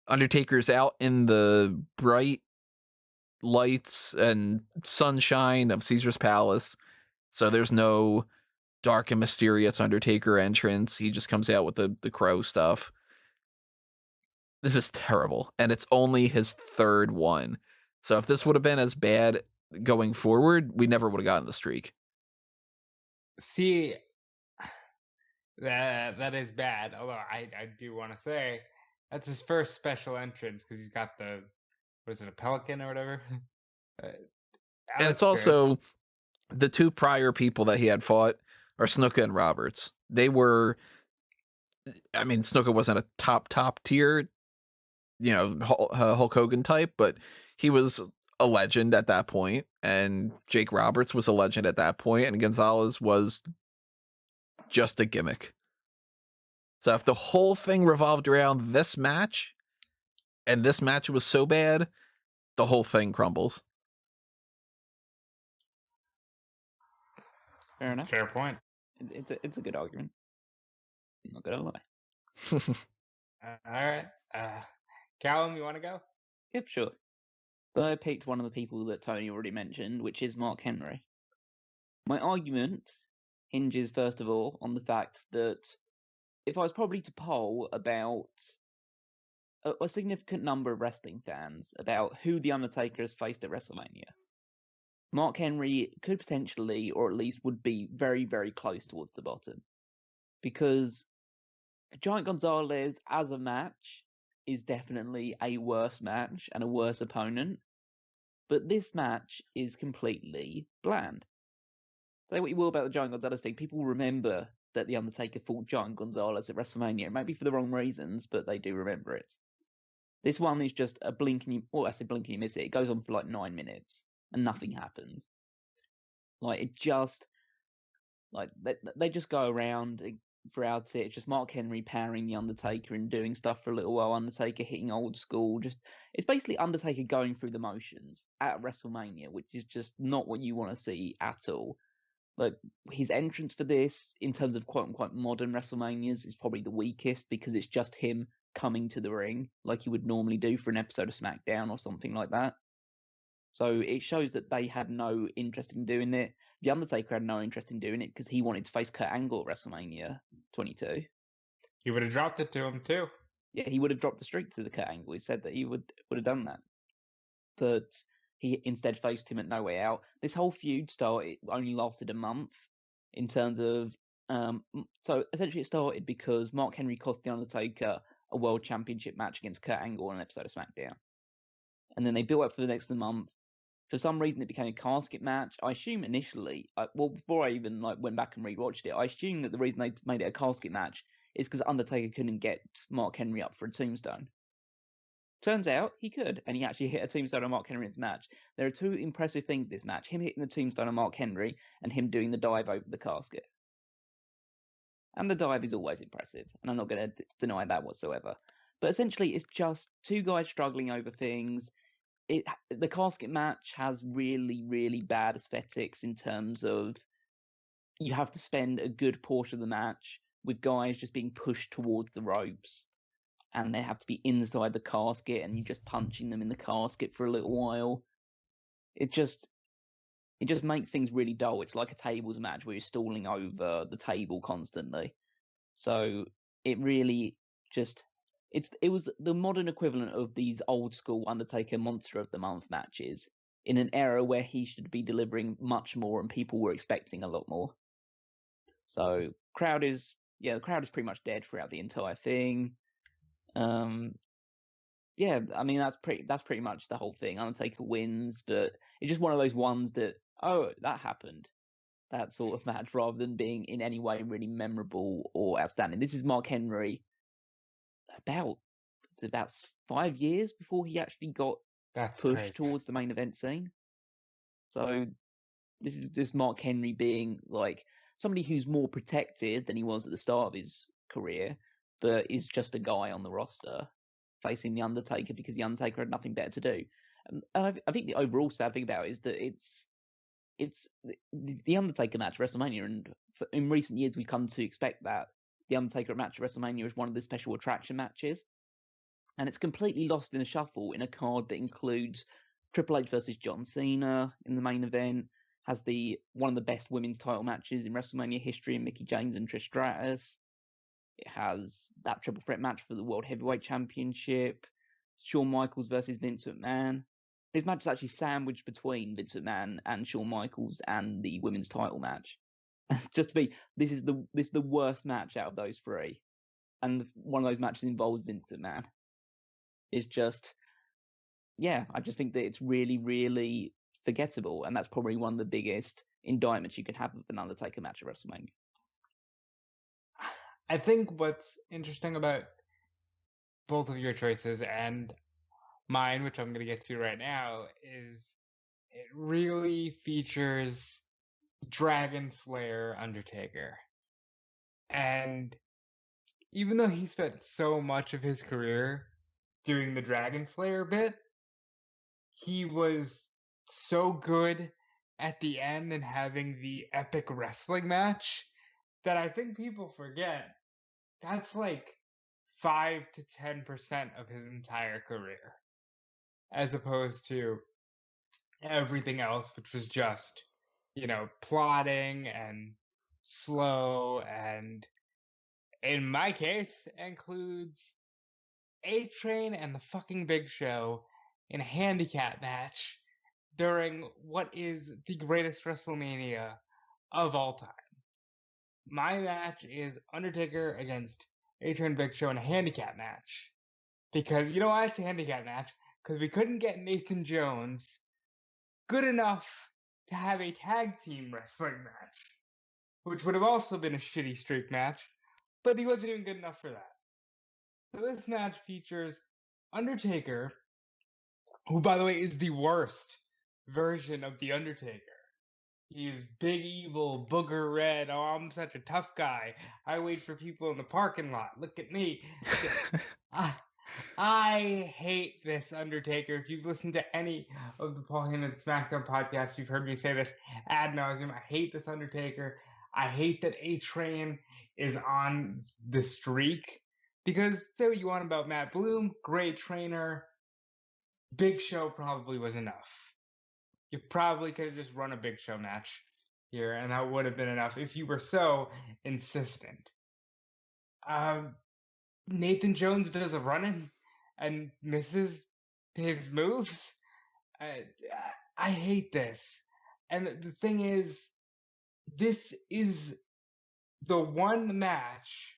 Undertaker's out in the bright lights and sunshine of Caesar's Palace. So there's no dark and mysterious Undertaker entrance. He just comes out with the crow stuff. This is terrible. And it's only his third one. So if this would have been as bad going forward, we never would have gotten the streak. See, that is bad. Although I do want to say that's his first special entrance, because he's got the, what is it, a pelican or whatever? And it's also the two prior people that he had fought are Snuka and Roberts. They were, I mean, Snuka wasn't a top tier, Hulk Hogan type, but he was a legend at that point, and Jake Roberts was a legend at that point, and Gonzalez was just a gimmick. So if the whole thing revolved around this match, and this match was so bad, the whole thing crumbles. Fair enough. Fair point. It's a good argument. I'm not gonna lie. All right. Callum, you want to go? Yep, sure. So I picked one of the people that Tony already mentioned, which is Mark Henry. My argument hinges, first of all, on the fact that if I was probably to poll about a significant number of wrestling fans about who The Undertaker has faced at WrestleMania, Mark Henry could potentially, or at least would be very, very close towards the bottom. Because Giant Gonzalez as a match is definitely a worse match and a worse opponent. But this match is completely bland. Say what you will about the Giant Gonzalez thing, people remember that The Undertaker fought Giant Gonzalez at WrestleMania. Maybe for the wrong reasons, but they do remember it. This one is just a blink and I say blink and you miss it. It goes on for like 9 minutes and nothing happens. Like, it just, like, they just go around throughout it. It's just Mark Henry powering the Undertaker and doing stuff for a little while. Undertaker hitting old school. It's basically Undertaker going through the motions at WrestleMania, which is just not what you want to see at all. Like, his entrance for this, in terms of quote unquote modern WrestleManias, is probably the weakest, because it's just him coming to the ring like you would normally do for an episode of SmackDown or something like that. So it shows that they had no interest in doing it. The Undertaker had no interest in doing it because he wanted to face Kurt Angle at WrestleMania 22. He would have dropped it to him too. Yeah, he would have dropped the streak to the Kurt Angle. He said that he would have done that. But he instead faced him at No Way Out. This whole feud only lasted a month in terms of... so essentially it started because Mark Henry cost The Undertaker a World Championship match against Kurt Angle on an episode of SmackDown. And then they built up for the next month. For some reason, it became a casket match. I assume initially, before I even went back and rewatched it, I assumed that the reason they made it a casket match is because Undertaker couldn't get Mark Henry up for a tombstone. Turns out he could, and he actually hit a tombstone on Mark Henry in this match. There are two impressive things in this match: him hitting the tombstone on Mark Henry, and him doing the dive over the casket. And the dive is always impressive, and I'm not going to deny that whatsoever. But essentially, it's just two guys struggling over things. the casket match has really, really bad aesthetics in terms of you have to spend a good portion of the match with guys just being pushed towards the ropes, and they have to be inside the casket, and you just punching them in the casket for a little while. It just makes things really dull. It's like a tables match where you're stalling over the table constantly. So it really just it was the modern equivalent of these old school Undertaker Monster of the Month matches in an era where he should be delivering much more and people were expecting a lot more. So the crowd is pretty much dead throughout the entire thing. Yeah, I mean that's pretty much the whole thing. Undertaker wins, but it's just one of those ones that that happened, that sort of match, rather than being in any way really memorable or outstanding. This is Mark Henry about 5 years before he actually got That's pushed crazy. towards the main event scene. So this is just Mark Henry being like somebody who's more protected than he was at the start of his career, but is just a guy on the roster facing the Undertaker because the Undertaker had nothing better to do. And I think the overall sad thing about it is that it's the Undertaker match at WrestleMania, and in recent years we've come to expect that the Undertaker match at WrestleMania is one of the special attraction matches, and it's completely lost in the shuffle in a card that includes Triple H versus John Cena in the main event, has one of the best women's title matches in WrestleMania history in Mickie James and Trish Stratus. It has that triple threat match for the World Heavyweight Championship, Shawn Michaels versus Vince McMahon. This match is actually sandwiched between Vince McMahon and Shawn Michaels and the women's title match. Just to be, this is the worst match out of those three, and one of those matches involves Vince McMahon. It's just, I just think that it's really, really forgettable, and that's probably one of the biggest indictments you could have of an Undertaker match at WrestleMania. I think what's interesting about both of your choices and mine, which I'm going to get to right now, is it really features Dragon Slayer Undertaker. And even though he spent so much of his career doing the Dragon Slayer bit, he was so good at the end and having the epic wrestling match that I think people forget that's like 5 to 10% of his entire career, as opposed to everything else, which was just, plotting and slow, and in my case, includes A-Train and the fucking Big Show in a handicap match during what is the greatest WrestleMania of all time. My match is Undertaker against A-Train Big Show in a handicap match. Because, you know why it's a handicap match? Because we couldn't get Nathan Jones good enough to have a tag team wrestling match, which would have also been a shitty streak match, but he wasn't even good enough for that. So this match features Undertaker, who, by the way, is the worst version of The Undertaker. He's big, evil, booger red. Oh, I'm such a tough guy. I wait for people in the parking lot. Look at me. I hate this Undertaker. If you've listened to any of the Paul Heyman SmackDown podcasts, you've heard me say this ad nauseum. I hate this Undertaker. I hate that A-Train is on the streak. Because say what you want about Matt Bloom, great trainer. Big Show probably was enough. You probably could have just run a Big Show match here, and that would have been enough if you were so insistent. Nathan Jones does a run-in and misses his moves. I hate this. And the thing is, this is the one match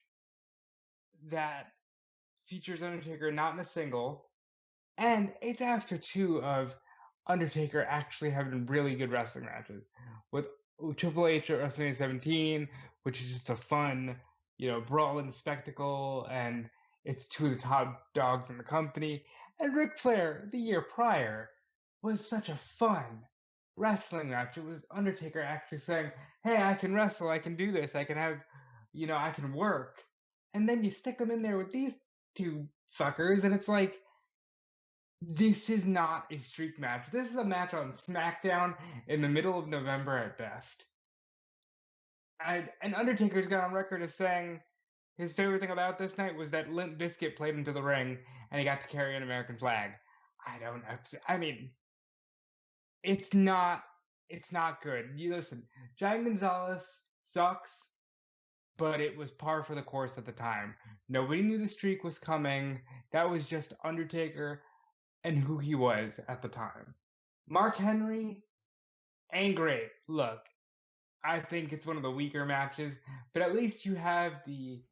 that features Undertaker not in a single, and it's after two of Undertaker actually having really good wrestling matches with Triple H at WrestleMania 17, which is just a fun, brawling spectacle, and it's two of the top dogs in the company. And Ric Flair, the year prior, was such a fun wrestling match. It was Undertaker actually saying, "Hey, I can wrestle, I can do this, I can have, I can work." And then you stick them in there with these two fuckers, and it's like, this is not a streak match. This is a match on SmackDown in the middle of November at best. And Undertaker's got on record as saying his favorite thing about this night was that Limp Bizkit played into the ring and he got to carry an American flag. I don't know. I mean, it's not good. You listen, Giant Gonzalez sucks, but it was par for the course at the time. Nobody knew the streak was coming. That was just Undertaker and who he was at the time. Mark Henry ain't great. Look, I think it's one of the weaker matches, but at least you have the,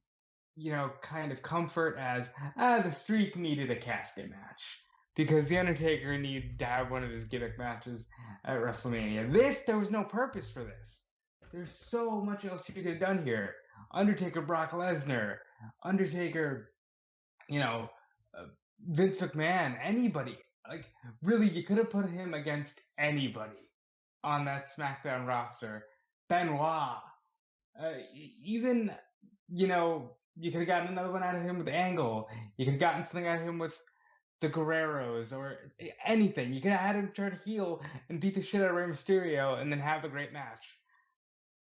kind of comfort as, the streak needed a casket match. Because The Undertaker needed to have one of his gimmick matches at WrestleMania. There was no purpose for this. There's so much else you could have done here. Undertaker, Brock Lesnar, Undertaker, Vince McMahon, anybody. Like, really, you could have put him against anybody on that SmackDown roster. Benoit. Even, you could have gotten another one out of him with Angle. You could have gotten something out of him with the Guerreros or anything. You could have had him turn heel and beat the shit out of Rey Mysterio and then have a great match.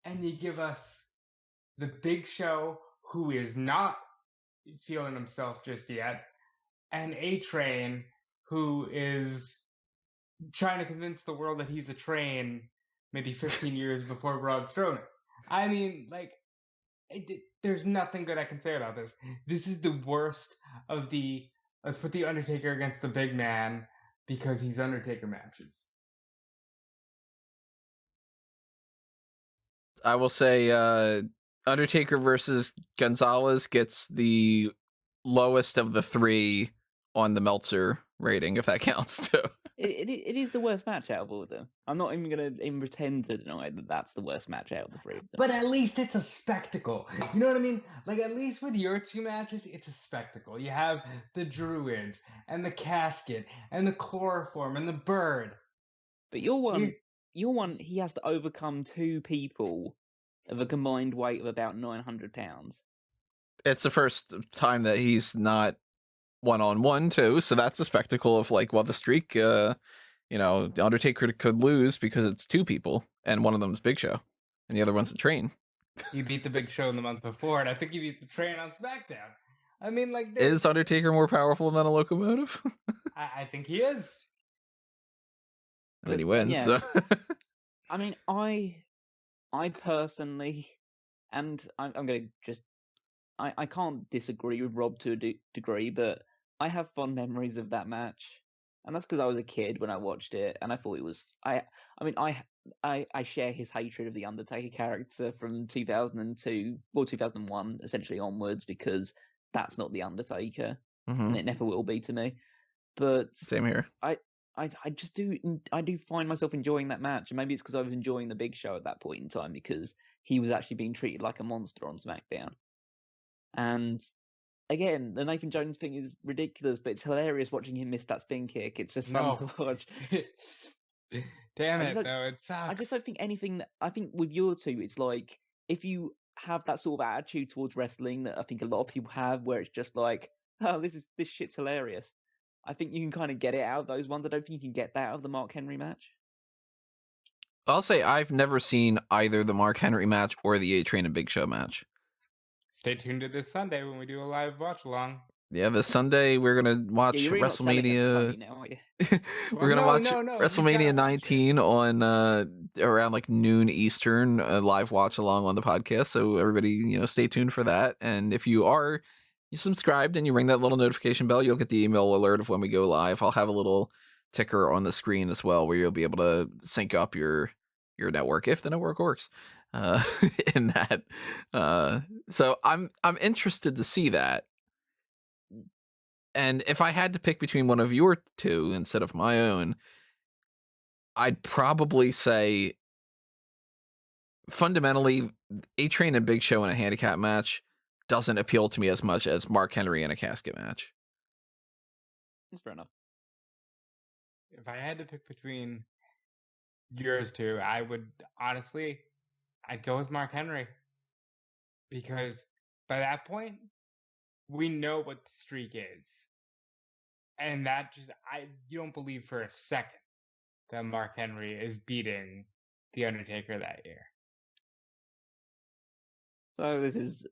And you give us the Big Show, who is not feeling himself just yet, and A-Train, who is trying to convince the world that he's a train maybe 15 years before Braun Strowman. I mean, there's nothing good I can say about this. This is the worst of the, let's put the Undertaker against the big man because he's Undertaker matches. I will say Undertaker versus Gonzalez gets the lowest of the three on the Meltzer rating, if that counts too. It is the worst match out of all of them. I'm not even going to pretend to deny that that's the worst match out of the three of them. But at least it's a spectacle. You know what I mean? Like, at least with your two matches, it's a spectacle. You have the Druids, and the Casket, and the Chloroform, and the Bird. But your one, he has to overcome two people of a combined weight of about 900 pounds. It's the first time that he's not one-on-one too, so that's a spectacle of the streak, the Undertaker could lose because it's two people, and one of them is Big Show, and the other one's the Train. He beat the Big Show in the month before, and I think he beat the Train on SmackDown. I mean, is Undertaker more powerful than a locomotive? I think he is. And then he wins. Yeah. So. I mean, I personally, and I'm going to just, I can't disagree with Rob to a degree, but I have fond memories of that match, and that's because I was a kid when I watched it, and I thought it was. I share his hatred of the Undertaker character from 2002 or 2001, essentially onwards, because that's not the Undertaker, and it never will be to me. But same here. I do find myself enjoying that match, and maybe it's because I was enjoying the Big Show at that point in time because he was actually being treated like a monster on SmackDown. And again, the Nathan Jones thing is ridiculous, but it's hilarious watching him miss that spin kick. It's just fun to watch. Damn it, though, it sucks. I just don't think anything I think with your two, it's like, if you have that sort of attitude towards wrestling that I think a lot of people have, where it's just like, oh, this shit's hilarious. I think you can kind of get it out of those ones. I don't think you can get that out of the Mark Henry match. I'll say I've never seen either the Mark Henry match or the A-Train and Big Show match. Stay tuned to this Sunday when we do a live watch-along. Yeah, this Sunday we're gonna watch WrestleMania. Now, are you? We're gonna watch WrestleMania 19 on around noon Eastern, a live watch along on the podcast. So everybody, stay tuned for that. And if you subscribed and you ring that little notification bell, you'll get the email alert of when we go live. I'll have a little ticker on the screen as well, where you'll be able to sync up your network if the network works. In that, so I'm interested to see that. And if I had to pick between one of your two instead of my own, I'd probably say fundamentally A-Train and Big Show in a handicap match doesn't appeal to me as much as Mark Henry in a casket match. That's fair enough. If I had to pick between yours two, I would honestly, I'd go with Mark Henry. Because by that point, we know what the streak is. And that just you don't believe for a second that Mark Henry is beating the Undertaker that year. So this is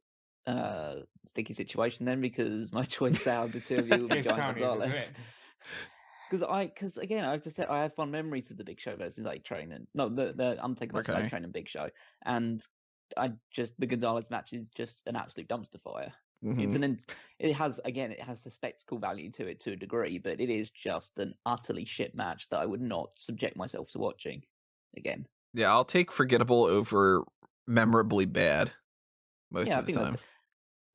a sticky situation then, because my choice out of the two of you will be It's Giant Tony's, isn't Gonzalez. it? Because again, I've just said I have fond memories of the Big Show versus A Train, and no, the Undertaker versus Okay. A Train and Big Show, and the Gonzalez match is just an absolute dumpster fire. Mhm. It has the spectacle value to it to a degree, but it is just an utterly shit match that I would not subject myself to watching again. Yeah, I'll take forgettable over memorably bad most Yeah, I of the think time.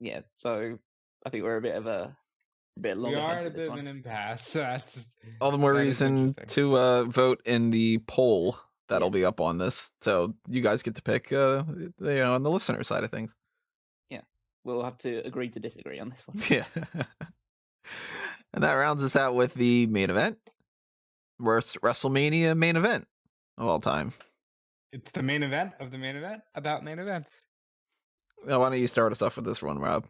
yeah. So I think we're a bit We loggerheads are at a at this bit of one. an impasse. So All the more that is reason interesting. to vote in the poll that'll Yeah. be up on this. So you guys get to pick, on the listener side of things. Yeah, we'll have to agree to disagree on this one. Yeah. And that rounds us out with the main event. Worst WrestleMania main event of all time. It's the main event of the main event about main events. Now, why don't you start us off with this one, Rob?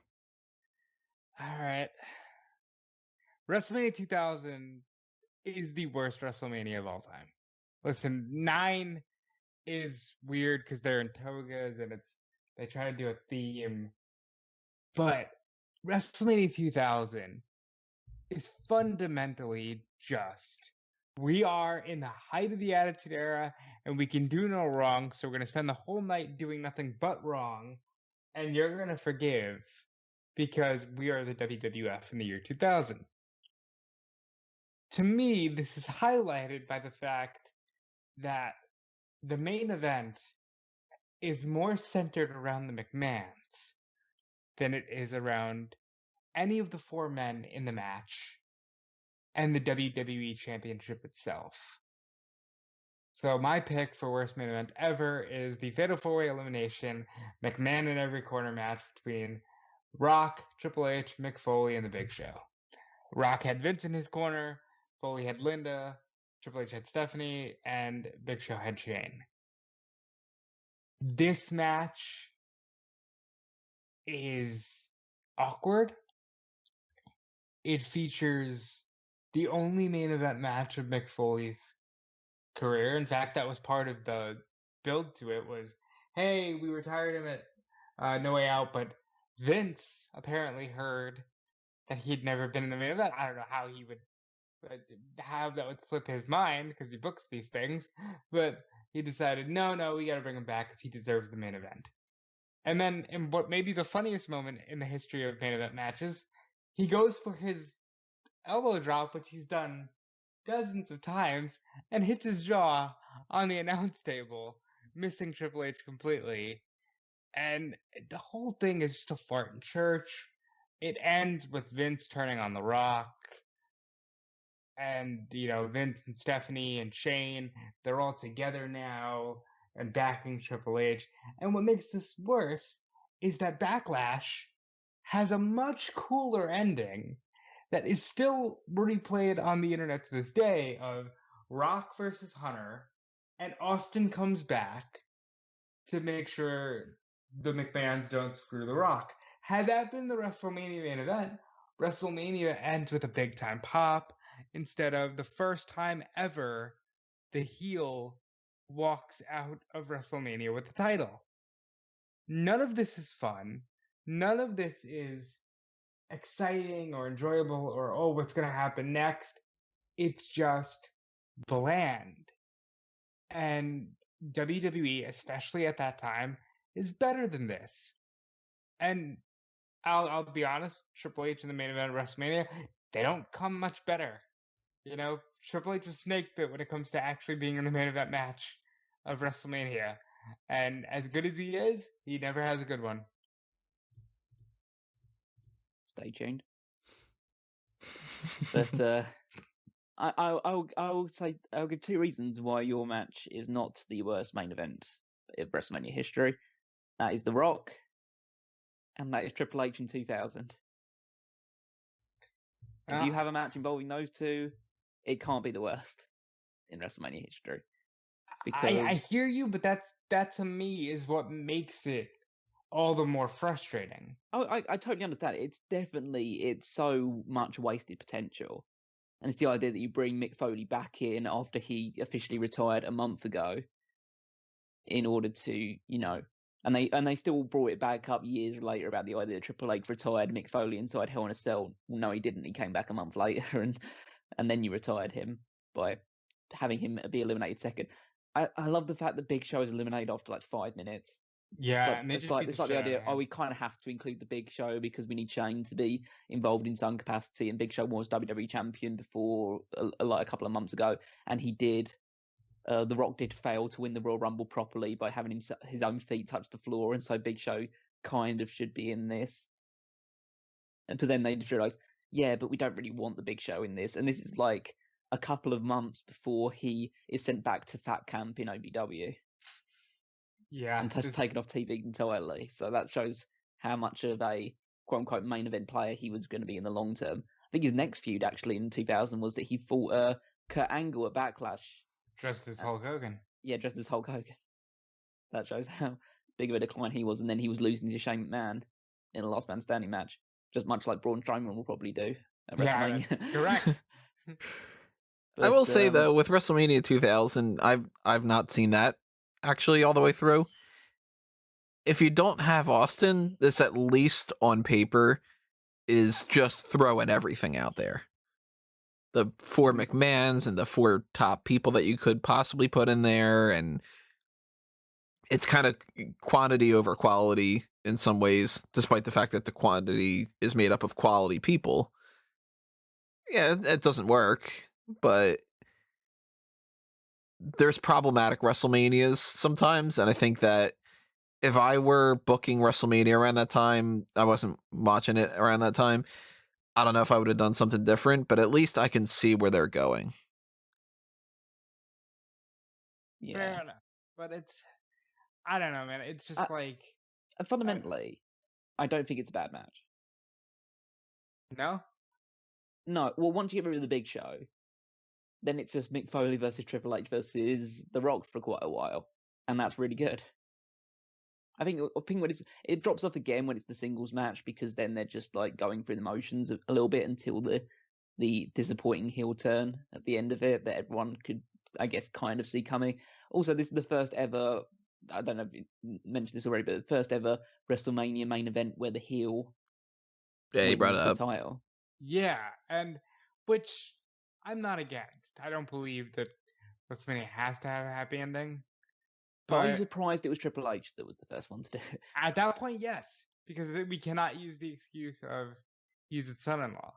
All right. WrestleMania 2000 is the worst WrestleMania of all time. Listen, 9 is weird because they're in togas and they try to do a theme. But WrestleMania 2000 is fundamentally just we are in the height of the Attitude Era and we can do no wrong, so we're going to spend the whole night doing nothing but wrong, and you're going to forgive because we are the WWF in the year 2000. To me, this is highlighted by the fact that the main event is more centered around the McMahons than it is around any of the 4 men in the match and the WWE Championship itself. So my pick for worst main event ever is the Fatal 4-Way Elimination McMahon in every corner match between Rock, Triple H, Mick Foley, and The Big Show. Rock had Vince in his corner, Foley had Linda, Triple H had Stephanie, and Big Show had Shane. This match is awkward. It features the only main event match of Mick Foley's career. In fact, that was part of the build to it was, hey, we retired him at No Way Out, but Vince apparently heard that he'd never been in the main event. I don't know how he would how that would slip his mind because he books these things, but he decided, no, we got to bring him back because he deserves the main event. And then, in what may be the funniest moment in the history of main event matches, he goes for his elbow drop, which he's done dozens of times, and hits his jaw on the announce table, missing Triple H completely. And the whole thing is just a fart in church. It ends with Vince turning on The Rock. And, Vince and Stephanie and Shane, they're all together now and backing Triple H. And what makes this worse is that Backlash has a much cooler ending that is still replayed on the internet to this day of Rock versus Hunter, and Austin comes back to make sure the McMahons don't screw The Rock. Had that been the WrestleMania main event, WrestleMania ends with a big time pop instead of the first time ever the heel walks out of WrestleMania with the title. None of this is fun. None of this is exciting or enjoyable or, oh, what's going to happen next? It's just bland. And WWE, especially at that time, is better than this. And I'll be honest, Triple H in the main event of WrestleMania, they don't come much better. Triple H was snake bit when it comes to actually being in the main event match of WrestleMania. And as good as he is, he never has a good one. Stay tuned. But I'll say I'll give 2 reasons why your match is not the worst main event of WrestleMania history. That is The Rock, and that is Triple H in 2000. If you have a match involving those two, it can't be the worst in WrestleMania history. Because I hear you, but that to me is what makes it all the more frustrating. I totally understand it. It's so much wasted potential. And it's the idea that you bring Mick Foley back in after he officially retired a month ago, in order to, and they still brought it back up years later about the idea that Triple H retired Mick Foley inside Hell in a Cell. Well, no, he didn't. He came back a month later, and then you retired him by having him be eliminated second. I love the fact that Big Show is eliminated after like 5 minutes. Yeah, and they just beat It's the like the shit out idea, of him. we kind of have to include the Big Show because we need Shane to be involved in some capacity, and Big Show was WWE champion before, a couple of months ago, and he did. The Rock did fail to win the Royal Rumble properly by having his own feet touch the floor, and so Big Show kind of should be in this. But then they just realised, yeah, but we don't really want the Big Show in this, and this is like a couple of months before he is sent back to Fat Camp in OVW. Yeah, And taken off TV entirely. So that shows how much of a quote-unquote main event player he was going to be in the long term. I think his next feud, actually, in 2000 was that he fought Kurt Angle at Backlash. dressed as Hulk Hogan. Yeah, dressed as Hulk Hogan. That shows how big of a decline he was. And then he was losing to Shane McMahon in a last man standing match, just much like Braun Strowman will probably do at WrestleMania. Yeah, correct. I will say though, with WrestleMania 2000, I've not seen that actually all the way through. If you don't have Austin, this at least on paper is just throwing everything out there. The 4 McMahons and the 4 top people that you could possibly put in there, and it's kind of quantity over quality in some ways, despite the fact that the quantity is made up of quality people. Yeah, it doesn't work, but there's problematic WrestleManias sometimes, and I think that if I were booking WrestleMania around that time, I wasn't watching it around that time, I don't know if I would have done something different, but at least I can see where they're going. Yeah. Fair enough. But I don't know, man. It's just fundamentally, I don't think it's a bad match. No? No. Well, once you get rid of the Big Show, then it's just Mick Foley versus Triple H versus The Rock for quite a while, and that's really good. I think when it drops off again when it's the singles match, because then they're just like going through the motions a little bit until the disappointing heel turn at the end of it that everyone could, I guess, kind of see coming. Also, this is the first ever, I don't know if you mentioned this already, but the first ever WrestleMania main event where the heel Yeah, you brought wins it the up. title. Yeah, and which I'm not against. I don't believe that WrestleMania has to have a happy ending. But are you But surprised it was Triple H that was the first one to do it? at that point, yes, because we cannot use the excuse of he's his son-in-law.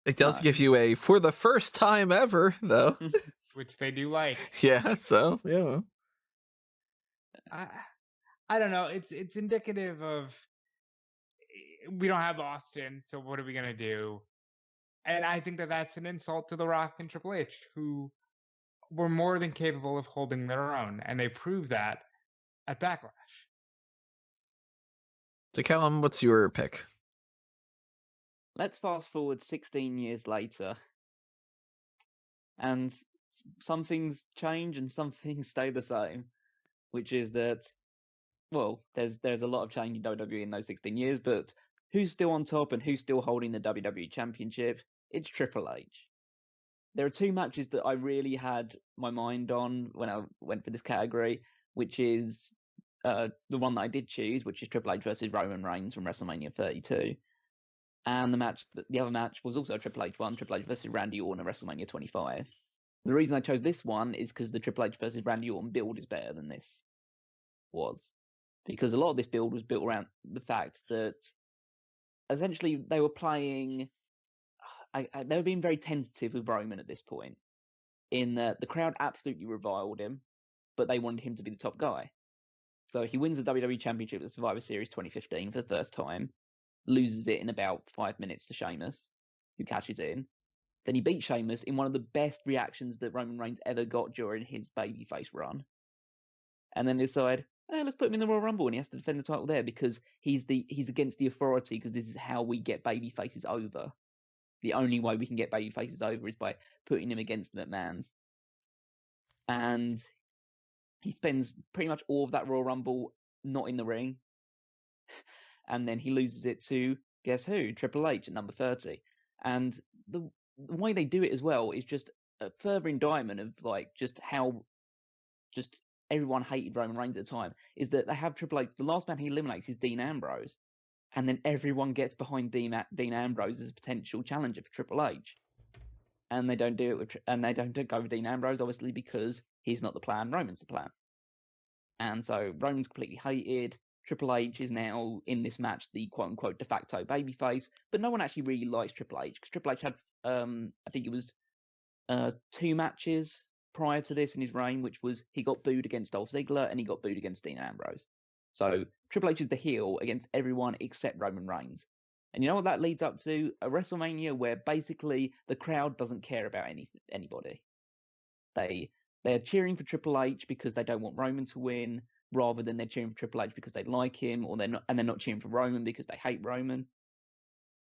It does No. give you a for the first time ever, though. Which they do like. Yeah, so, yeah. I don't know. It's indicative of we don't have Austin, so what are we gonna do? And I think that that's an insult to The Rock and Triple H, who were more than capable of holding their own, and they proved that at Backlash. So, Callum, what's your pick? Let's fast forward 16 years later, and some things change and some things stay the same, which is that, well, there's a lot of change in WWE in those 16 years, but who's still on top and who's still holding the WWE Championship? It's Triple H. There are 2 matches that I really had my mind on when I went for this category, which is the one that I did choose, which is Triple H versus Roman Reigns from WrestleMania 32. And the other match was also a Triple H one, Triple H versus Randy Orton at WrestleMania 25. The reason I chose this one is because the Triple H versus Randy Orton build is better than this was. Because a lot of this build was built around the fact that essentially they were playing... they were being very tentative with Roman at this point, in that the crowd absolutely reviled him, but they wanted him to be the top guy. So he wins the WWE Championship at Survivor Series 2015 for the first time, loses it in about 5 minutes to Sheamus, who cashes in. Then he beats Sheamus in one of the best reactions that Roman Reigns ever got during his babyface run. And then decide, let's put him in the Royal Rumble, and he has to defend the title there because he's against the authority, because this is how we get babyfaces over. The only way we can get babyfaces over is by putting him against the McMahons. And he spends pretty much all of that Royal Rumble not in the ring. And then he loses it to, guess who? Triple H at number 30. And the way they do it as well is just a further indictment of like just how just everyone hated Roman Reigns at the time. Is that they have Triple H? The last man he eliminates is Dean Ambrose, and then everyone gets behind Dean Ambrose as a potential challenger for Triple H. And they don't do it with, and they don't go with Dean Ambrose, obviously, because he's not the plan. Roman's the plan. And so Roman's completely hated. Triple H is now in this match the quote unquote de facto babyface, but no one actually really likes Triple H because Triple H had, I think it was 2 matches prior to this in his reign, which was he got booed against Dolph Ziggler and he got booed against Dean Ambrose. So Triple H is the heel against everyone except Roman Reigns. And you know what that leads up to? A WrestleMania where basically the crowd doesn't care about anybody. They're cheering for Triple H because they don't want Roman to win, rather than they're cheering for Triple H because they like him, or they're not cheering for Roman because they hate Roman.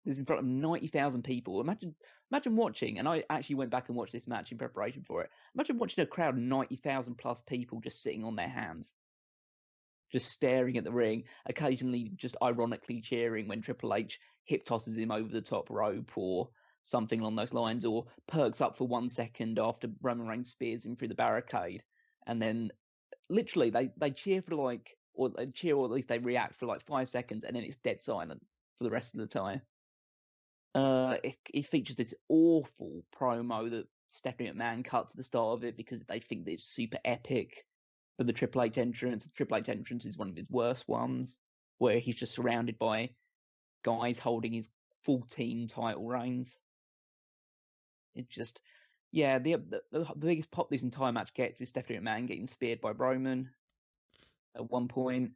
This is in front of 90,000 people. Imagine watching, and I actually went back and watched this match in preparation for it. Imagine watching a crowd of 90,000 plus people just sitting on their hands, just staring at the ring, occasionally just ironically cheering when Triple H hip tosses him over the top rope or something along those lines, or perks up for 1 second after Roman Reigns spears him through the barricade, and then literally they cheer for like, or they cheer, or at least they react for like 5 seconds, and then it's dead silent for the rest of the time. It features this awful promo that Stephanie McMahon cut to the start of it because they think that it's super epic for the Triple H entrance. The Triple H entrance is one of his worst ones, where he's just surrounded by guys holding his full team title reigns. It just, yeah, the biggest pop this entire match gets is Stephanie McMahon getting speared by Roman at one point.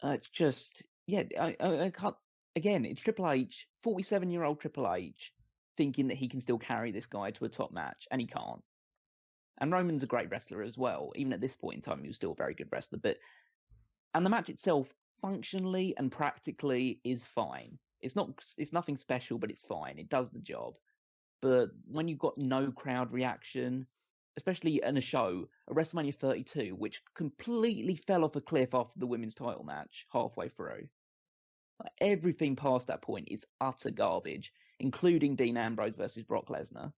It's just, yeah, I can't. Again, it's Triple H, 47-year-old Triple H, thinking that he can still carry this guy to a top match, and he can't. And Roman's a great wrestler as well. Even at this point in time, he was still a very good wrestler. And the match itself, functionally and practically, is fine. It's nothing special, but it's fine. It does the job. But when you've got no crowd reaction, especially in a show, a WrestleMania 32, which completely fell off a cliff after the women's title match halfway through. Everything past that point is utter garbage, including Dean Ambrose versus Brock Lesnar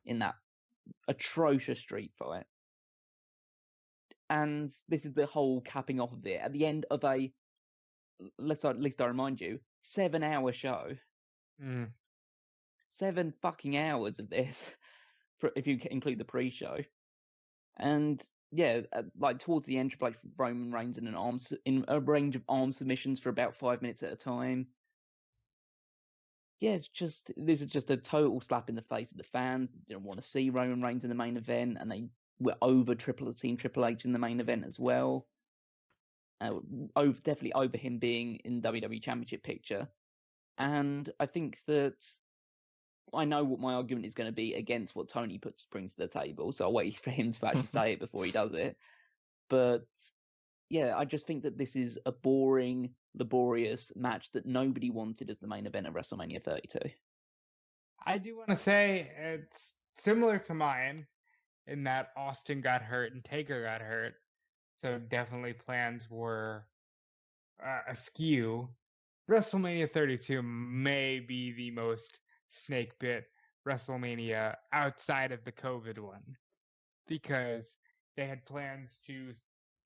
in that atrocious street fight. And this is the whole capping off of it at the end of at least I remind you, 7-hour show. 7 fucking hours of this, if you include the pre-show. And yeah, like towards the end, Triple H Roman Reigns in a range of arm submissions for about 5 minutes at a time. Yeah, this is just a total slap in the face of the fans. They didn't want to see Roman Reigns in the main event, and they were over Triple H in the main event as well. Definitely over him being in WWE Championship picture. And I think that I know what my argument is going to be against what Tony brings to the table, so I'll wait for him to actually say it before he does it. But yeah, I just think that this is a boring, laborious match that nobody wanted as the main event of WrestleMania 32. I do want to say it's similar to mine in that Austin got hurt and Taker got hurt, so definitely plans were askew. WrestleMania 32 may be the most snake bit WrestleMania outside of the COVID one, because they had plans to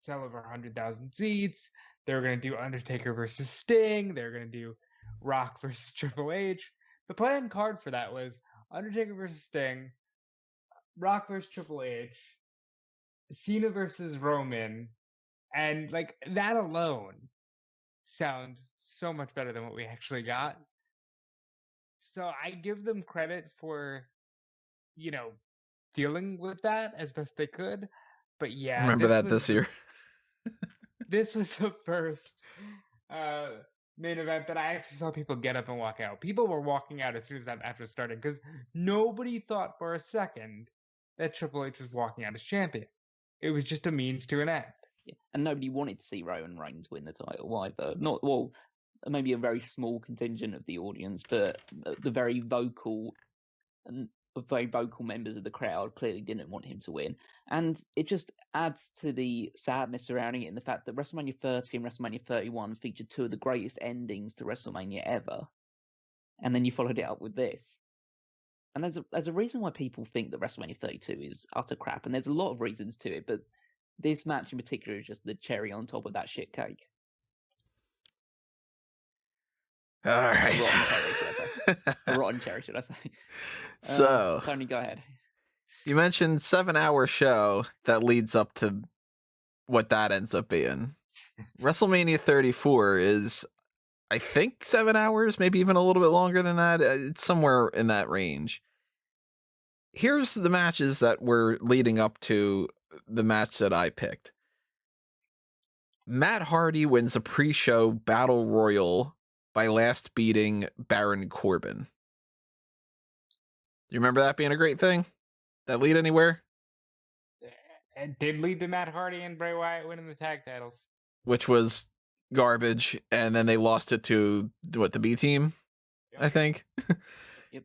sell over 100,000 seats. They were going to do Undertaker versus Sting. They were going to do Rock versus Triple H. The planned card for that was Undertaker versus Sting, Rock versus Triple H, Cena versus Roman, and like that alone sounds so much better than what we actually got. So I give them credit for, dealing with that as best they could. But yeah, Remember that this year. This was the first main event that I actually saw people get up and walk out. People were walking out as soon as that match was starting because nobody thought for a second that Triple H was walking out as champion. It was just a means to an end. Yeah. And nobody wanted to see Roman Reigns win the title either. Maybe a very small contingent of the audience, but the very vocal members of the crowd clearly didn't want him to win. And it just adds to the sadness surrounding it in the fact that WrestleMania 30 and WrestleMania 31 featured 2 of the greatest endings to WrestleMania ever. And then you followed it up with this. And there's a reason why people think that WrestleMania 32 is utter crap, and there's a lot of reasons to it, but this match in particular is just the cherry on top of that shit cake. All right. A rotten cherry, should I say? A rotten cherry, should I say? So, Tony, go ahead. You mentioned 7-hour show that leads up to what that ends up being. WrestleMania 34 is, I think, 7 hours, maybe even a little bit longer than that. It's somewhere in that range. Here's the matches that were leading up to the match that I picked. Matt Hardy wins a pre-show battle royal by last beating Baron Corbin. Do you remember that being a great thing? That lead anywhere? It did lead to Matt Hardy and Bray Wyatt winning the tag titles. Which was garbage, and then they lost it to, what, the B team? Yep. I think. Yep.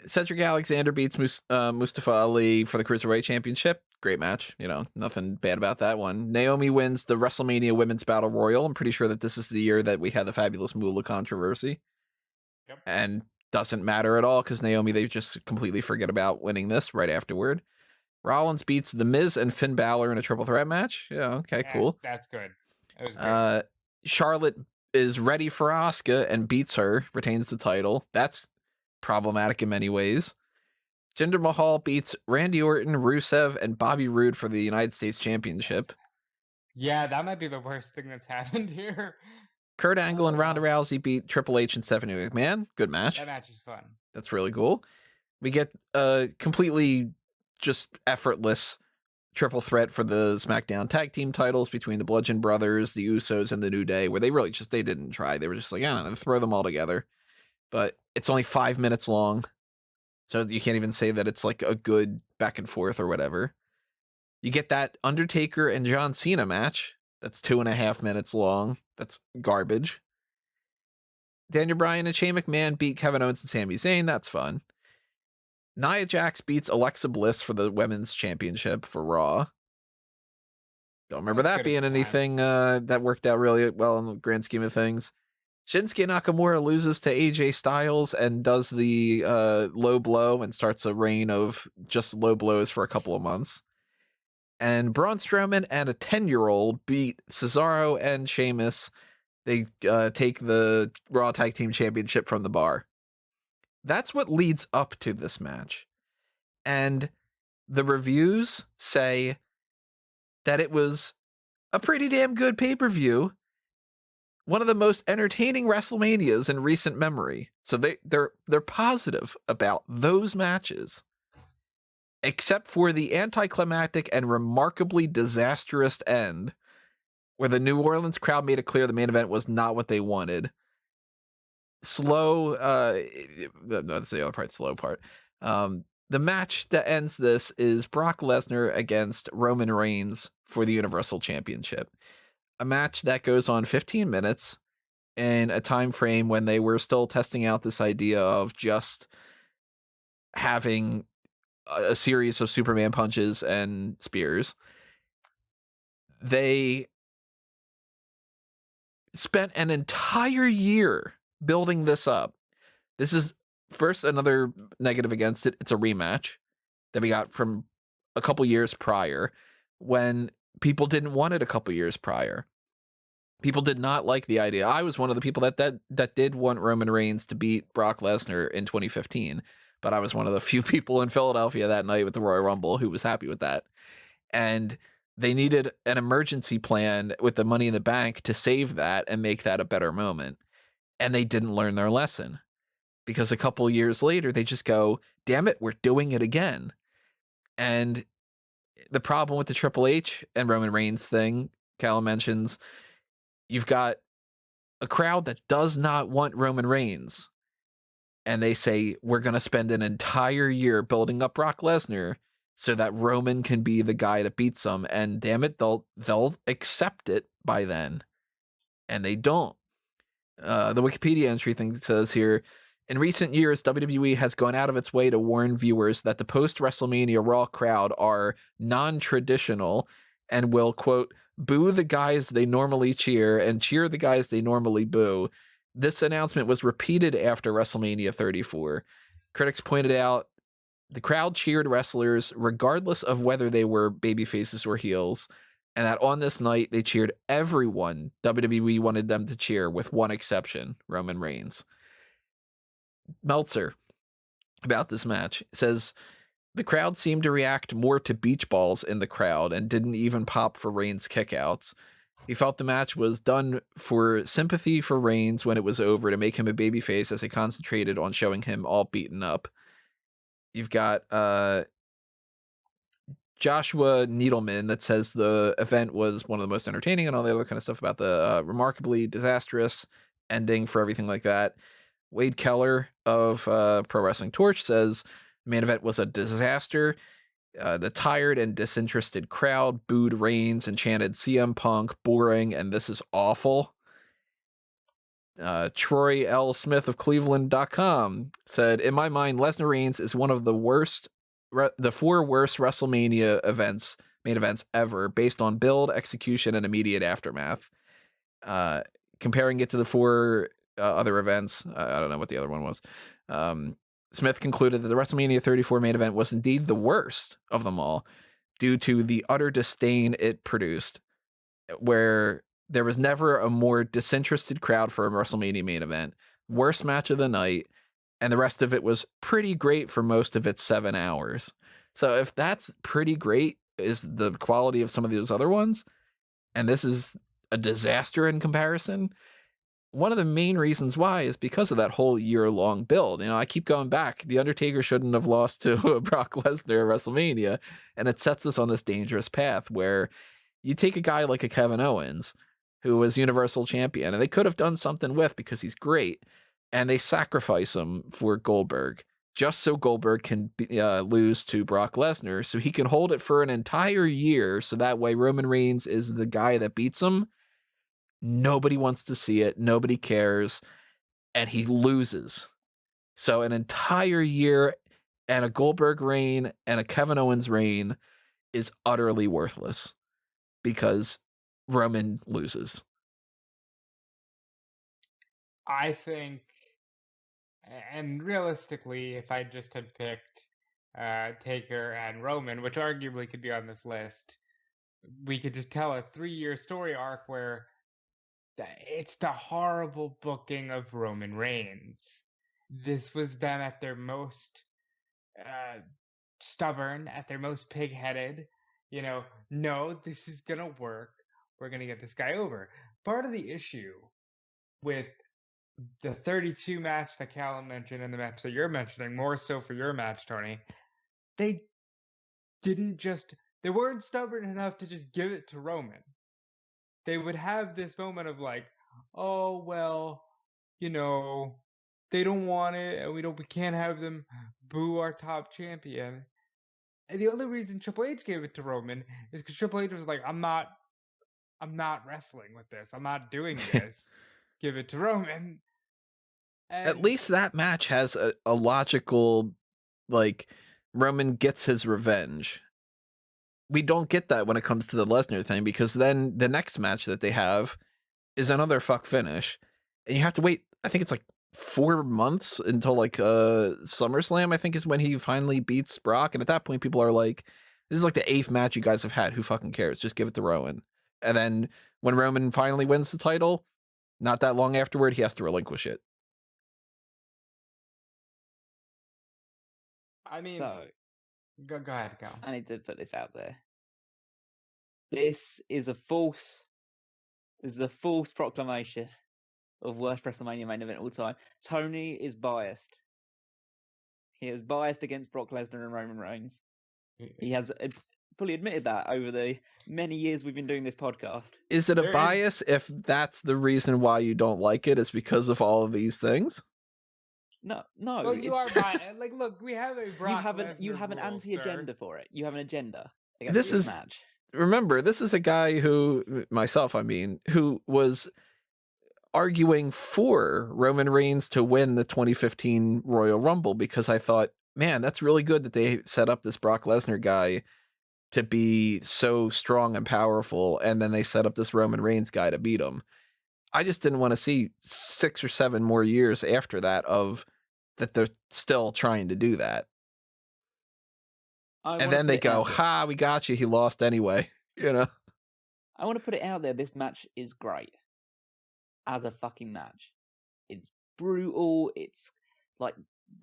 Cedric Alexander beats Mustafa Ali for the Cruiserweight Championship. Great match. Nothing bad about that one. Naomi wins the WrestleMania Women's Battle Royal. I'm pretty sure that this is the year that we had the Fabulous Moolah controversy. Yep. And doesn't matter at all because Naomi, they just completely forget about winning this right afterward. Rollins beats The Miz and Finn Balor in a triple threat match. Yeah, okay, cool. That's good. That was good. Charlotte is ready for Asuka and beats her, retains the title. That's problematic in many ways. Jinder Mahal beats Randy Orton, Rusev, and Bobby Roode for the United States Championship. Yeah, that might be the worst thing that's happened here. Kurt Angle and Ronda Rousey beat Triple H and Stephanie McMahon. Good match. That match is fun. That's really cool. We get a completely just effortless triple threat for the SmackDown tag team titles between the Bludgeon Brothers, the Usos, and the New Day, where they didn't try. They were just like, I don't know, throw them all together. But it's only 5 minutes long, so you can't even say that it's like a good back and forth or whatever. You get that Undertaker and John Cena match. That's 2.5 minutes long. That's garbage. Daniel Bryan and Shane McMahon beat Kevin Owens and Sami Zayn. That's fun. Nia Jax beats Alexa Bliss for the Women's Championship for Raw. Don't remember that being anything that worked out really well in the grand scheme of things. Shinsuke Nakamura loses to AJ Styles and does the low blow and starts a reign of just low blows for a couple of months. And Braun Strowman and a 10-year-old beat Cesaro and Sheamus. They take the Raw Tag Team Championship from the Bar. That's what leads up to this match. And the reviews say that it was a pretty damn good pay-per-view. One of the most entertaining WrestleManias in recent memory. So they're positive about those matches. Except for the anticlimactic and remarkably disastrous end, where the New Orleans crowd made it clear the main event was not what they wanted. Slow, that's the other part, slow part. The match that ends this is Brock Lesnar against Roman Reigns for the Universal Championship. A match that goes on 15 minutes in a time frame when they were still testing out this idea of just having a series of Superman punches and spears. They spent an entire year building this up. This is first another negative against it. It's a rematch that we got from a couple years prior when people didn't want it a couple years prior. People did not like the idea. I was one of the people that did want Roman Reigns to beat Brock Lesnar in 2015, but I was one of the few people in Philadelphia that night with the Royal Rumble who was happy with that. And they needed an emergency plan with the Money in the Bank to save that and make that a better moment. And they didn't learn their lesson because a couple years later, they just go, damn it, we're doing it again. And the problem with the Triple H and Roman Reigns thing, Callum mentions, you've got a crowd that does not want Roman Reigns. And they say, we're going to spend an entire year building up Brock Lesnar so that Roman can be the guy that beats him. And damn it, they'll accept it by then. And they don't. The Wikipedia entry thing says here, in recent years, WWE has gone out of its way to warn viewers that the post-WrestleMania Raw crowd are non-traditional and will, quote, boo the guys they normally cheer and cheer the guys they normally boo. This announcement was repeated after WrestleMania 34. Critics pointed out the crowd cheered wrestlers regardless of whether they were baby faces or heels, and that on this night they cheered everyone WWE wanted them to cheer, with one exception, Roman Reigns. Meltzer, about this match, says the crowd seemed to react more to beach balls in the crowd and didn't even pop for Reigns' kickouts. He felt the match was done for sympathy for Reigns when it was over, to make him a babyface as they concentrated on showing him all beaten up. You've got Joshua Needleman that says the event was one of the most entertaining, and all the other kind of stuff about the remarkably disastrous ending for everything like that. Wade Keller of Pro Wrestling Torch says the main event was a disaster. The tired and disinterested crowd booed Reigns and chanted CM Punk, boring, and this is awful. Troy L. Smith of Cleveland.com said, in my mind, Lesnar Reigns is one of the worst, the 4 worst WrestleMania main events ever, based on build, execution, and immediate aftermath. Comparing it to the 4 other events, I don't know what the other one was. Smith concluded that the WrestleMania 34 main event was indeed the worst of them all, due to the utter disdain it produced, where there was never a more disinterested crowd for a WrestleMania main event, worst match of the night, and the rest of it was pretty great for most of its 7 hours. So if that's pretty great is the quality of some of those other ones, and this is a disaster in comparison, one of the main reasons why is because of that whole year-long build. You know, I keep going back. The Undertaker shouldn't have lost to Brock Lesnar at WrestleMania, and it sets us on this dangerous path where you take a guy like a Kevin Owens, who was Universal Champion, and they could have done something with because he's great, and they sacrifice him for Goldberg, just so Goldberg can lose to Brock Lesnar, so he can hold it for an entire year, so that way Roman Reigns is the guy that beats him. Nobody wants to see it. Nobody cares. And he loses. So an entire year and a Goldberg reign and a Kevin Owens reign is utterly worthless because Roman loses. I think, and realistically, if I just had picked Taker and Roman, which arguably could be on this list, we could just tell a 3-year story arc where it's the horrible booking of Roman Reigns. This was them at their most stubborn, at their most pig-headed. You know, no, this is gonna work. We're gonna get this guy over. Part of the issue with the 32 match that Callum mentioned and the match that you're mentioning, more so for your match, Tony, they weren't stubborn enough to just give it to Roman. They would have this moment of like, oh, well, you know, they don't want it, and we can't have them boo our top champion. And the only reason Triple H gave it to Roman is because Triple H was like, I'm not wrestling with this. I'm not doing this. Give it to Roman. And at least that match has a logical, like, Roman gets his revenge. We don't get that when it comes to the Lesnar thing, because then the next match that they have is another fuck finish, and you have to wait, I think it's like 4 months until like SummerSlam, I think, is when he finally beats Brock, and at that point people are like, this is like the 8th match you guys have had, who fucking cares, just give it to Roman. And then when Roman finally wins the title, not that long afterward, he has to relinquish it. I mean, So, go ahead, go. I need to put this out there. This is a false proclamation of worst WrestleMania main event of all time. Tony is biased. He is biased against Brock Lesnar and Roman Reigns. He has fully admitted that over the many years we've been doing this podcast. Is it a bias if that's the reason why you don't like it, is because of all of these things? No. Well, you are biased. Like, look, we have a Brock you have an rule, anti-agenda sir. for it. You have an agenda This against this is- match. Remember, this is a guy who was arguing for Roman Reigns to win the 2015 Royal Rumble, because I thought, man, that's really good that they set up this Brock Lesnar guy to be so strong and powerful, and then they set up this Roman Reigns guy to beat him. I just didn't want to see 6 or 7 more years after that of that they're still trying to do that. I And wanna then put they it go, out there. "Ha, we got you. He lost anyway." You know? I want to put it out there. This match is great as a fucking match. It's brutal. It's like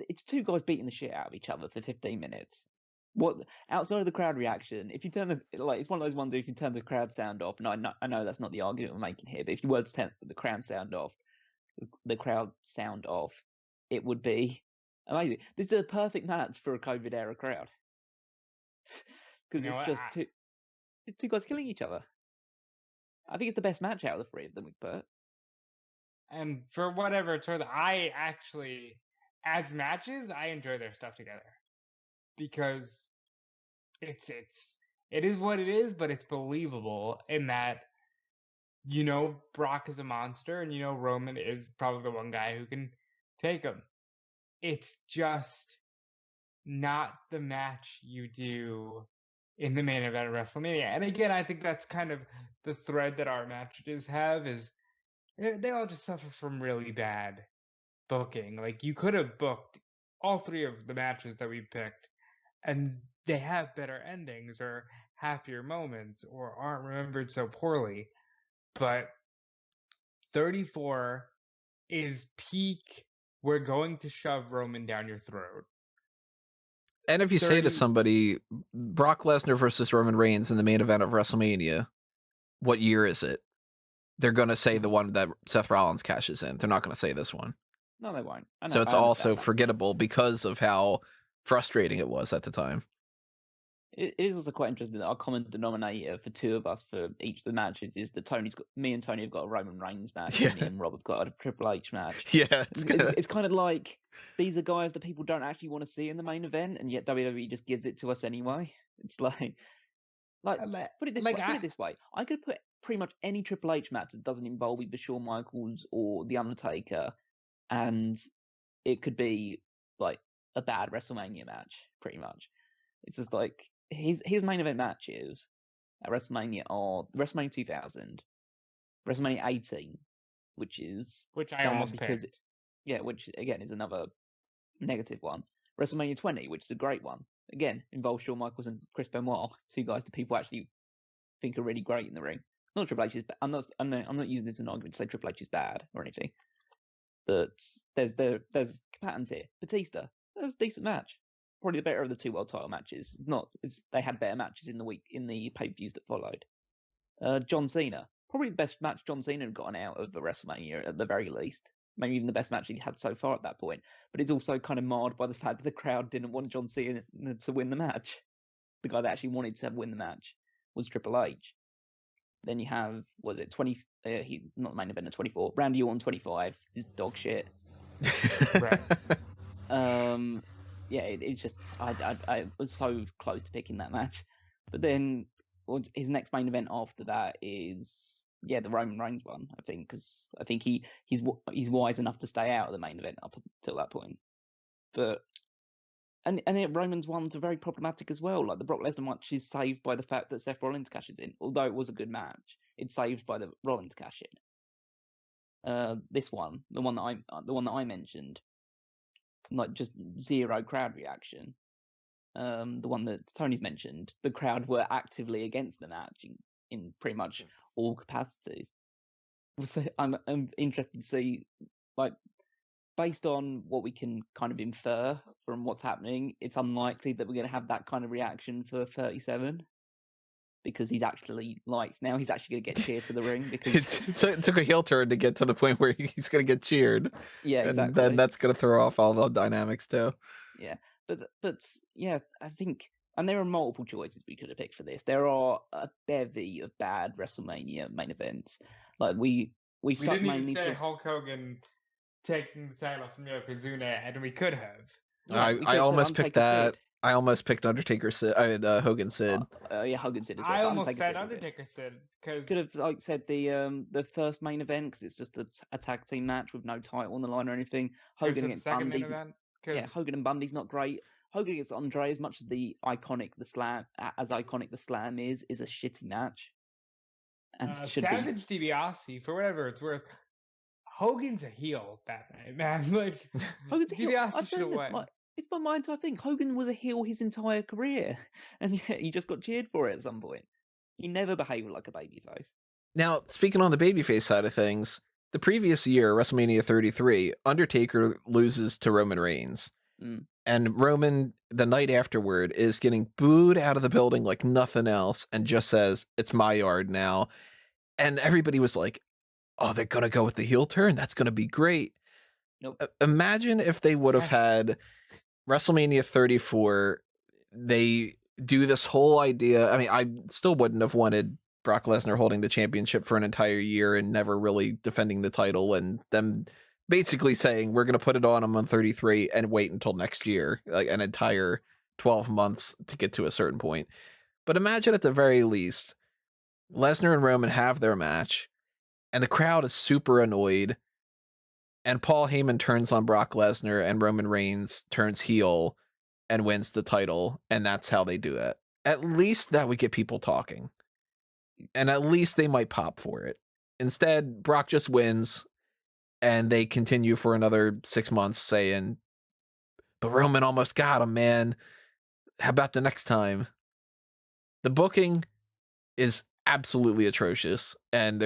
it's two guys beating the shit out of each other for 15 minutes. What outside of the crowd reaction? If you turn it's one of those ones where if you turn the crowd sound off, and I know that's not the argument we're making here, but if you were to turn the crowd sound off, it would be amazing. This is a perfect match for a COVID era crowd because You know it's what? just two guys killing each other. I think it's the best match out of the three of them we've put. And for whatever it's worth, I actually, as matches, I enjoy their stuff together because it is what it is, but it's believable in that Brock is a monster, and Roman is probably the one guy who can take him. It's just not the match you do in the main event of WrestleMania. And again, I think that's kind of the thread that our matches have is they all just suffer from really bad booking. Like you could have booked all three of the matches that we picked, and they have better endings or happier moments or aren't remembered so poorly. But 34 is peak. We're going to shove Roman down your throat. And if you say to 30 somebody, Brock Lesnar versus Roman Reigns in the main event of WrestleMania, what year is it? They're going to say the one that Seth Rollins cashes in. They're not going to say this one. No, they won't. So it's also forgettable because of how frustrating it was at the time. It is also quite interesting that our common denominator for two of us for each of the matches is that me and Tony have got a Roman Reigns match, Yeah. and me and Rob have got a Triple H match. Yeah, it's kind of like these are guys that people don't actually want to see in the main event, and yet WWE just gives it to us anyway. It's like put it this way. I could put pretty much any Triple H match that doesn't involve either Shawn Michaels or The Undertaker, and it could be like a bad WrestleMania match, pretty much. It's just like his main event matches at WrestleMania are WrestleMania 2000, WrestleMania 18, which I almost because picked. which again is another negative one. WrestleMania 20, which is a great one, again involves Shawn Michaels and Chris Benoit, two guys that people actually think are really great in the ring. Not Triple H is. I'm not using this as an argument to say Triple H is bad or anything, but there's patterns here. Batista, that was a decent match. Probably the better of the two world title matches. They had better matches in the pay-per-views that followed. John Cena, probably the best match John Cena had gotten out of the WrestleMania at the very least. Maybe even the best match he had so far at that point. But it's also kind of marred by the fact that the crowd didn't want John Cena to win the match. The guy that actually wanted to win the match was Triple H. Then you have, was it 20? He not the main event of 24. Randy Orton 25 is dog shit. Right. Yeah, it's just I was so close to picking that match, but then his next main event after that is the Roman Reigns one. I think because I think he's wise enough to stay out of the main event up until that point. But and Roman's ones are very problematic as well. Like the Brock Lesnar match is saved by the fact that Seth Rollins cashes in. Although it was a good match, it's saved by the Rollins cash in. This one, the one that I mentioned, like just zero crowd reaction. The one that Tony's mentioned, the crowd were actively against the match in pretty much all capacities. So I'm interested to see, like, based on what we can kind of infer from what's happening, it's unlikely that we're going to have that kind of reaction for 37. Because he's actually now he's actually going to get cheered to the ring because it took a heel turn to get to the point where he's going to get cheered. Yeah, exactly. And then that's going to throw off all the dynamics too. Yeah, but yeah, I think, and there are multiple choices we could have picked for this. There are a bevy of bad WrestleMania main events. Like we stuck didn't mainly even say to Hulk Hogan taking the title from Yokozuna, and we could have. Yeah, I almost picked that. Sid. I almost picked Undertaker Sid. Hogan Sid. Yeah, Hogan Sid as well. I almost said Undertaker Sid because could have said the first main event because it's just a tag team match with no title on the line or anything. Hogan against Bundy. Yeah, Hogan and Bundy's not great. Hogan against Andre, as much as the Slam is a shitty match. And Savage DiBiase, for whatever it's worth, Hogan's a heel that night, man. Like, Hogan's a heel. DiBiase I've should said have this. won. It's my mind to I think Hogan was a heel his entire career, and yet he just got cheered for it at some point. He never behaved like a babyface. Now, speaking on the babyface side of things, the previous year, WrestleMania 33, Undertaker loses to Roman Reigns. Mm. And Roman, the night afterward, is getting booed out of the building like nothing else and just says, "It's my yard now." And everybody was like, "Oh, they're going to go with the heel turn? That's going to be great." Nope. Imagine if they would have had WrestleMania 34, they do this whole idea. I mean, I still wouldn't have wanted Brock Lesnar holding the championship for an entire year and never really defending the title, and them basically saying, we're going to put it on him on 33 and wait until next year, like an entire 12 months to get to a certain point. But imagine at the very least, Lesnar and Roman have their match, and the crowd is super annoyed, and Paul Heyman turns on Brock Lesnar, and Roman Reigns turns heel and wins the title, and that's how they do it. At least that would get people talking. And at least they might pop for it. Instead, Brock just wins, and they continue for another 6 months saying, "But Roman almost got him, man. How about the next time?" The booking is absolutely atrocious, and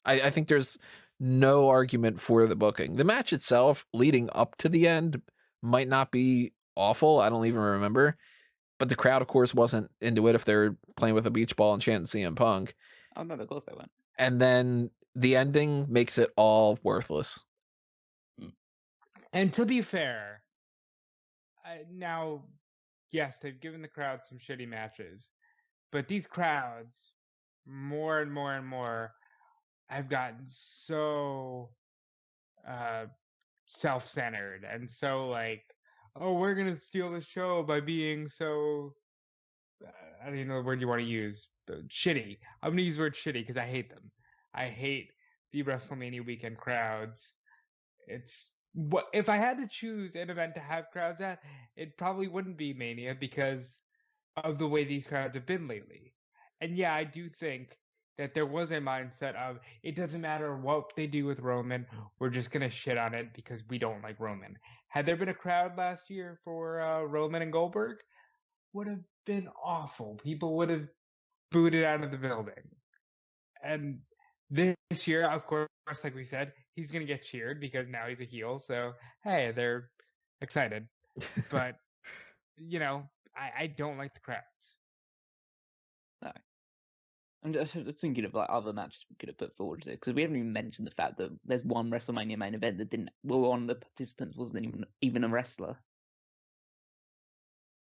I think there's no argument for the booking. The match itself, leading up to the end, might not be awful. I don't even remember. But the crowd, of course, wasn't into it if they're playing with a beach ball and chanting CM Punk. Oh no, of course they weren't. And then the ending makes it all worthless. And to be fair, now, yes, they've given the crowd some shitty matches, but these crowds, more and more and more, have gotten so self-centered and so like, oh, we're gonna steal the show by being so I don't even know the word you want to use. Shitty. I'm gonna use the word shitty because I hate them. I hate the WrestleMania weekend crowds. It's what if I had to choose an event to have crowds at, it probably wouldn't be Mania because of the way these crowds have been lately. And yeah, I do think that there was a mindset of it doesn't matter what they do with Roman, we're just gonna shit on it because we don't like Roman. Had there been a crowd last year for Roman and Goldberg, would have been awful. People would have booted out of the building. And this year, of course, like we said, he's going to get cheered because now he's a heel. So, hey, they're excited. But, I don't like the crowds. No. I'm just thinking of like other matches we could have put forward to because we haven't even mentioned the fact that there's one WrestleMania main event that didn't. Well, one of the participants wasn't even a wrestler.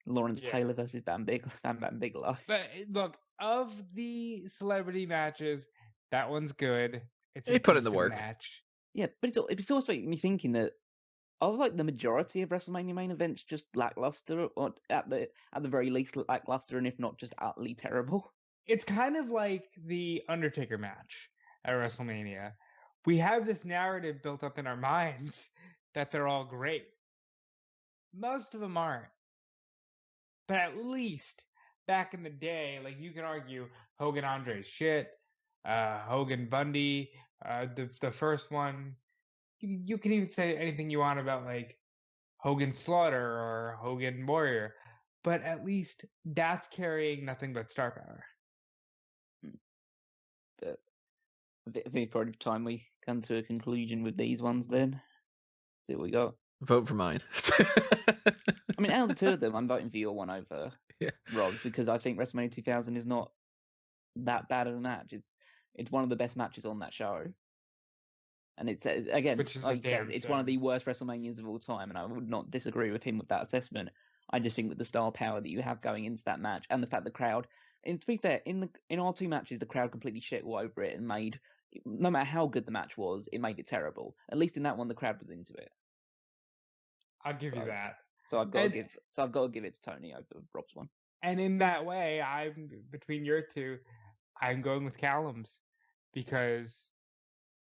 Lawrence Taylor versus Bam Bigelow. But look, of the celebrity matches, that one's good. It's They put in the decent work. match. Yeah, but it's also making me thinking that are like the majority of WrestleMania main events just lackluster, or at the very least lackluster, and if not just utterly terrible. It's kind of like the Undertaker match at WrestleMania. We have this narrative built up in our minds that they're all great. Most of them aren't. But at least back in the day, like you can argue Hogan Andre's shit, Hogan Bundy, the first one. You can even say anything you want about like Hogan Slaughter or Hogan Warrior, but at least that's carrying nothing but star power. But I think probably time we come to a conclusion with these ones. Then see what we got. Vote for mine. I mean, out of the two of them, I'm voting for your one over Yeah. Rob's because I think WrestleMania 2000 is not that bad of a match. It's one of the best matches on that show, and it's again, Which is like you said, it's one of the worst WrestleManias of all time, and I would not disagree with him with that assessment. I just think with the star power that you have going into that match, and the fact the crowd, and to be fair, in our two matches, the crowd completely shit all over it and made, no matter how good the match was, it made it terrible. At least in that one, the crowd was into it. I'll give you that. So I've got to give it to Tony over Rob's one. And in that way, I'm between your two. I'm going with Callum's because,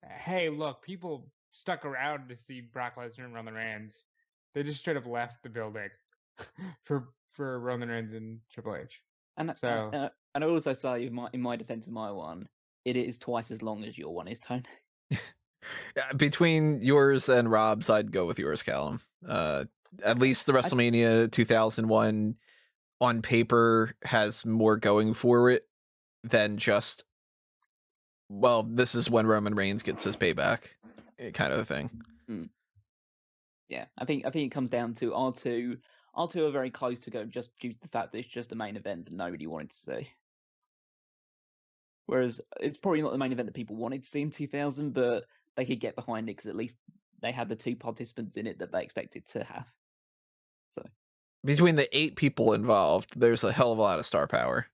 hey, look, people stuck around to see Brock Lesnar and Roman Reigns. They just straight up left the building for Roman Reigns and Triple H. And so, and I also say in my defense of my one, it is twice as long as your one is, Tony. Between yours and Rob's, I'd go with yours, Callum. At least the WrestleMania 2001 on paper has more going for it than just, well, this is when Roman Reigns gets his payback, kind of a thing. Yeah, I think it comes down to R2. R2 are very close to go just due to the fact that it's just a main event that nobody wanted to see. Whereas it's probably not the main event that people wanted to see in 2000, but they could get behind it because at least they had the 2 participants in it that they expected to have. So between the 8 people involved, there's a hell of a lot of star power.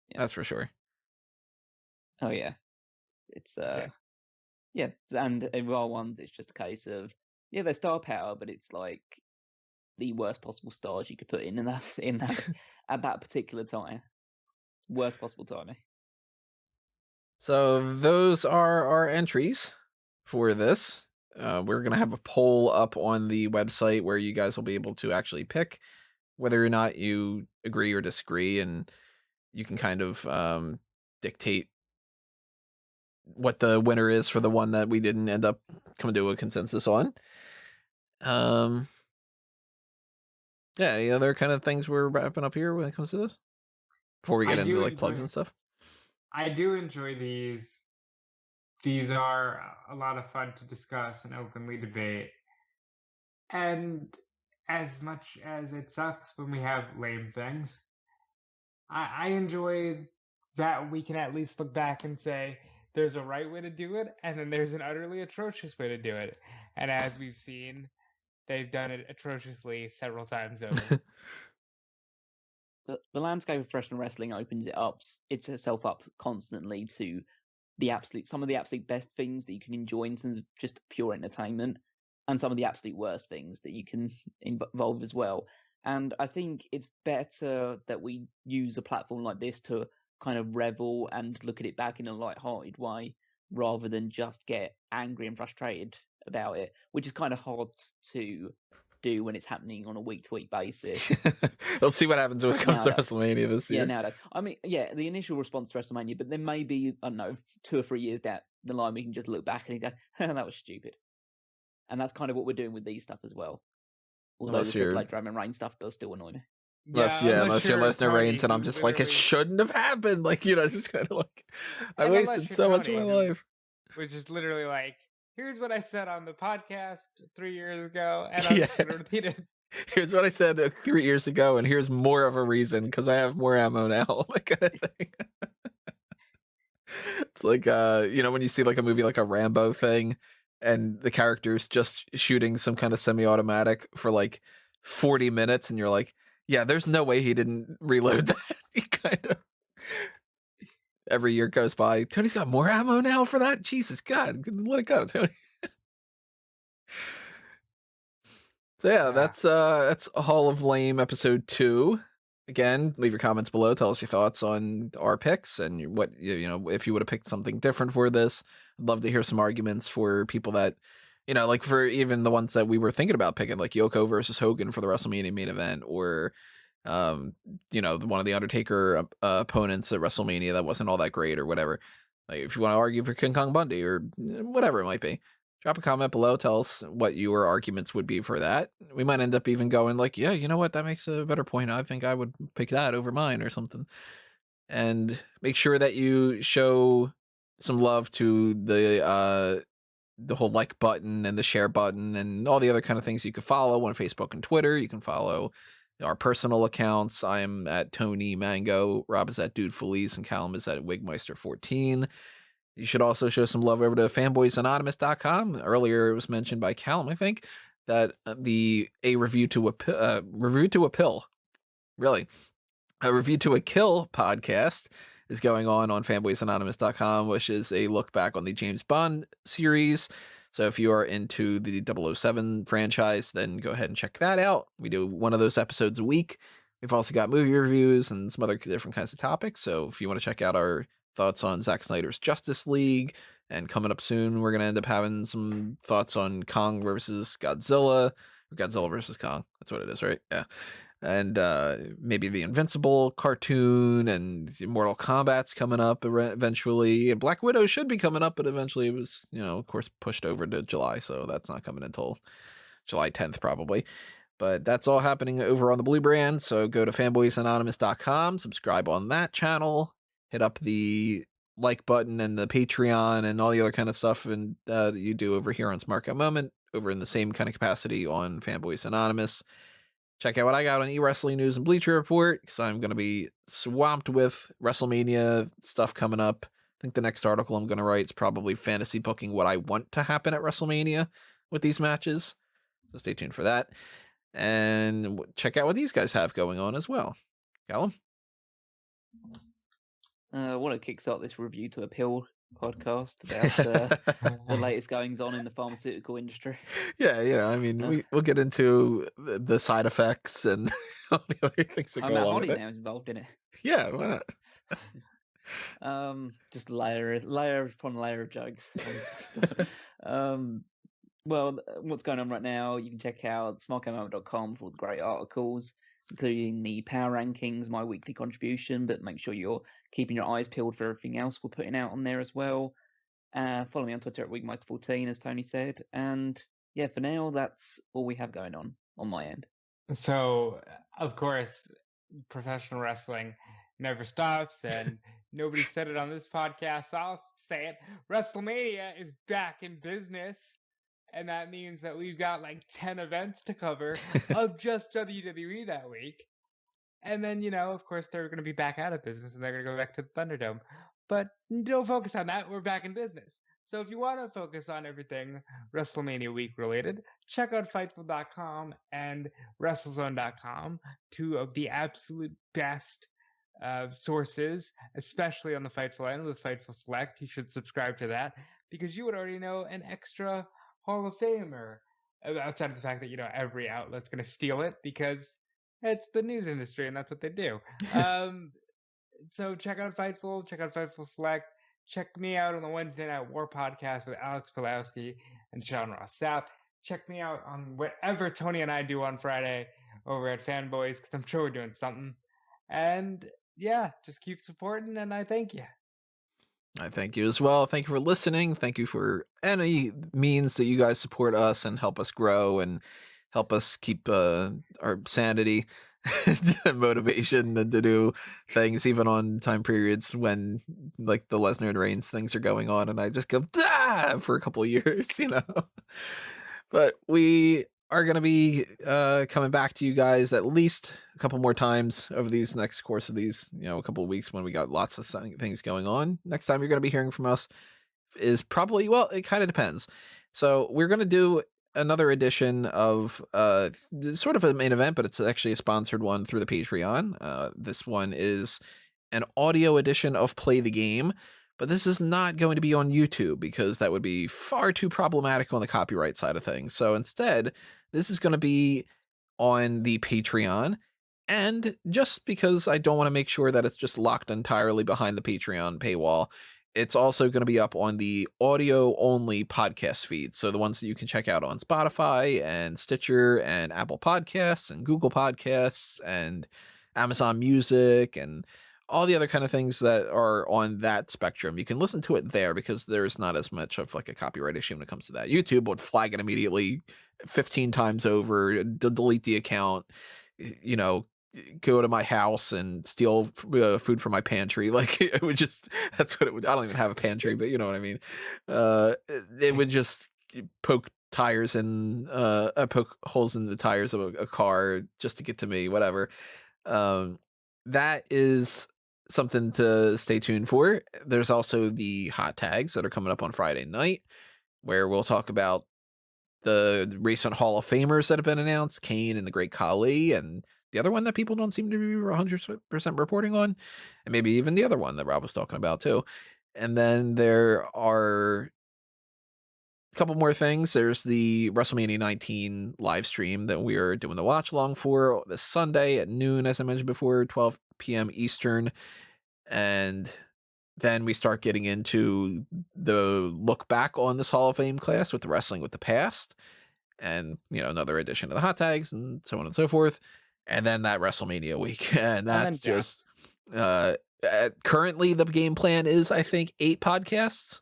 Yeah. That's for sure. Oh yeah, it's yeah, and in Raw ones, it's just a case of they're star power, but it's like the worst possible stars you could put in that at that particular time. Worst possible timing. So those are our entries for this. We're going to have a poll up on the website where you guys will be able to actually pick whether or not you agree or disagree, and you can kind of dictate what the winner is for the one that we didn't end up coming to a consensus on. Yeah, any other kind of things we're wrapping up here when it comes to this? Before we get into like plugs and stuff? I do enjoy these. These are a lot of fun to discuss and openly debate. And as much as it sucks when we have lame things, I enjoy that we can at least look back and say there's a right way to do it, and then there's an utterly atrocious way to do it. And as we've seen, they've done it atrociously several times over. The landscape of professional wrestling opens itself up constantly to some of the absolute best things that you can enjoy in terms of just pure entertainment, and some of the absolute worst things that you can involve as well. And I think it's better that we use a platform like this to kind of revel and look at it back in a light-hearted way, rather than just get angry and frustrated about it, which is kind of hard to do when it's happening on a week-to-week basis. Let's see what happens when it comes to WrestleMania this year. Yeah, nowadays. I mean, yeah, the initial response to WrestleMania, but then maybe, I don't know, 2 or 3 years down the line, we can just look back and go, that was stupid. And that's kind of what we're doing with these stuff as well. Although the Triple H Roman Reigns stuff does still annoy me. Unless you're Lesnar Reigns, and I'm just like, it shouldn't have happened. Like, just kind of like, I wasted so much of my life. Which is literally like, here's what I said on the podcast 3 years ago, and I'm just going to repeat it. Here's what I said 3 years ago, and here's more of a reason, because I have more ammo now. That kind of thing. It's like, when you see like a movie like a Rambo thing, and the character's just shooting some kind of semi-automatic for like 40 minutes, and you're like, yeah, there's no way he didn't reload that. Kind of. Every year goes by. Tony's got more ammo now for that? Jesus God, let it go, Tony. So yeah, that's a Hall of Lame episode 2. Again, leave your comments below. Tell us your thoughts on our picks and what, if you would have picked something different for this. I'd love to hear some arguments for people that, like for even the ones that we were thinking about picking, like Yoko versus Hogan for the WrestleMania main event, or, one of the Undertaker opponents at WrestleMania that wasn't all that great or whatever. Like if you want to argue for King Kong Bundy or whatever it might be. Drop a comment below. Tell us what your arguments would be for that. We might end up even going like, yeah, you know what? That makes a better point. I think I would pick that over mine or something. And make sure that you show some love to the whole like button and the share button and all the other kind of things you could follow on Facebook and Twitter. You can follow our personal accounts. I am at Tony Mango. Rob is at Dude Felice, and Callum is at Wigmeister14. You should also show some love over to fanboysanonymous.com. Earlier, it was mentioned by Callum, I think, that a review to a pill, really, a review to a kill podcast is going on fanboysanonymous.com, which is a look back on the James Bond series. So if you are into the 007 franchise, then go ahead and check that out. We do one of those episodes a week. We've also got movie reviews and some other different kinds of topics. So if you want to check out our thoughts on Zack Snyder's Justice League, and coming up soon, we're going to end up having some thoughts on Kong versus Godzilla, or Godzilla versus Kong. That's what it is, right? Yeah. and maybe the Invincible cartoon, and Mortal Kombat's coming up eventually, and Black Widow should be coming up, but eventually it was, of course, pushed over to July, so that's not coming until July 10th probably. But that's all happening over on the Blue Brand, so go to fanboysanonymous.com, subscribe on that channel, hit up the like button and the Patreon and all the other kind of stuff and that you do over here on Smark Moment, over in the same kind of capacity on Fanboys Anonymous. Check out what I got on eWrestling News and Bleacher Report, because I'm going to be swamped with WrestleMania stuff coming up. I think the next article I'm going to write is probably fantasy booking what I want to happen at WrestleMania with these matches. So stay tuned for that. And check out what these guys have going on as well. Callum? I want to kickstart this Review to a Pill podcast about the latest goings on in the pharmaceutical industry. Yeah, I mean, we'll get into the side effects and all the other things that go along with it. Now is involved in it. Yeah, why not? Just layer upon layer of jokes. Well, what's going on right now, you can check out smarkmoment.com for all the great articles, including the power rankings, my weekly contribution, but make sure you're keeping your eyes peeled for everything else we're putting out on there as well. Follow me on Twitter at Weekmeister14, as Tony said. And yeah, for now, that's all we have going on my end. So, of course, professional wrestling never stops, and nobody said it on this podcast, so I'll say it. WrestleMania is back in business. And that means that we've got like 10 events to cover of just WWE that week. And then, of course, they're going to be back out of business and they're going to go back to the Thunderdome. But don't focus on that. We're back in business. So if you want to focus on everything WrestleMania week related, check out Fightful.com and WrestleZone.com, two of the absolute best sources, especially on the Fightful end with Fightful Select. You should subscribe to that because you would already know an extra Hall of Famer, outside of the fact that, every outlet's going to steal it because it's the news industry and that's what they do. So check out Fightful, check out Fightful Select. Check me out on the Wednesday Night War podcast with Alex Pulowski and Sean Ross Sapp. Check me out on whatever Tony and I do on Friday over at Fanboys, because I'm sure we're doing something. And yeah, just keep supporting, and I thank you. I thank you as well. Thank you for listening. Thank you for any means that you guys support us and help us grow and help us keep our sanity and motivation and to do things even on time periods when like the Lesnar and Reigns things are going on and I just go for a couple of years, But we are going to be coming back to you guys at least a couple more times over these next course of these, a couple of weeks when we got lots of things going on. Next time you're going to be hearing from us is probably, well, it kind of depends. So we're going to do another edition of sort of a main event, but it's actually a sponsored one through the Patreon. This one is an audio edition of Play the Game. But this is not going to be on YouTube because that would be far too problematic on the copyright side of things. So instead, this is going to be on the Patreon. And just because I don't want to make sure that it's just locked entirely behind the Patreon paywall, it's also going to be up on the audio-only podcast feed. So the ones that you can check out on Spotify and Stitcher and Apple Podcasts and Google Podcasts and Amazon Music and all the other kind of things that are on that spectrum. You can listen to it there because there's not as much of like a copyright issue when it comes to that. YouTube would flag it immediately 15 times over, delete the account, go to my house and steal food from my pantry. Like it would just, that's what it would, I don't even have a pantry, but you know what I mean? It would just poke tires and poke holes in the tires of a car just to get to me, whatever. That is something to stay tuned for. There's also the hot tags that are coming up on Friday night, where we'll talk about the recent Hall of Famers that have been announced, Kane and the Great Khali, and the other one that people don't seem to be 100% reporting on, and maybe even the other one that Rob was talking about too. And then there are a couple more things. There's the WrestleMania 19 live stream that we are doing the watch along for this Sunday at noon, as I mentioned before, 12 p.m. Eastern. And then we start getting into the look back on this Hall of Fame class with the Wrestling with the Past and, another edition of the hot tags and so on and so forth. and then that WrestleMania week, and that's then, yeah. just currently the game plan is, I think, 8 podcasts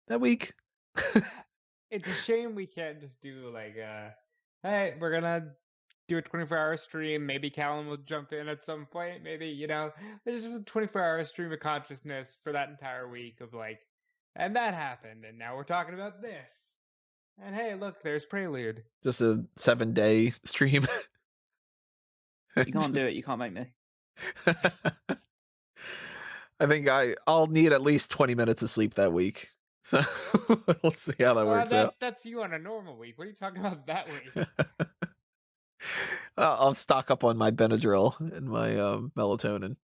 that week. It's a shame we can't just do like hey, we're gonna do a 24-hour stream. Maybe Callum will jump in at some point. Maybe, there's just a 24-hour stream of consciousness for that entire week of like, and that happened, and now we're talking about this. And hey, look, there's Prelude. Just a 7-day stream. You can't do it. You can't make me. I think I'll need at least 20 minutes of sleep that week. So we'll see how that works out. That's you on a normal week. What are you talking about that week? I'll stock up on my Benadryl and my melatonin.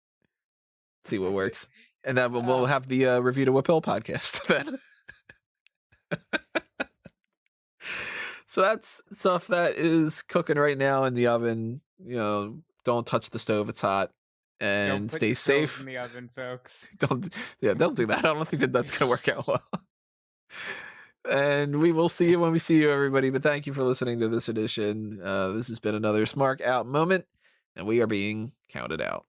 See what works. And then we'll have the Review to a Pill podcast then. So that's stuff that is cooking right now in the oven. Don't touch the stove; it's hot, and Don't put stay your pills safe. in the oven, folks. Don't do that. I don't think that's gonna work out well. And we will see you when we see you, everybody. But thank you for listening to this edition. This has been another Smark Out moment, and we are being counted out.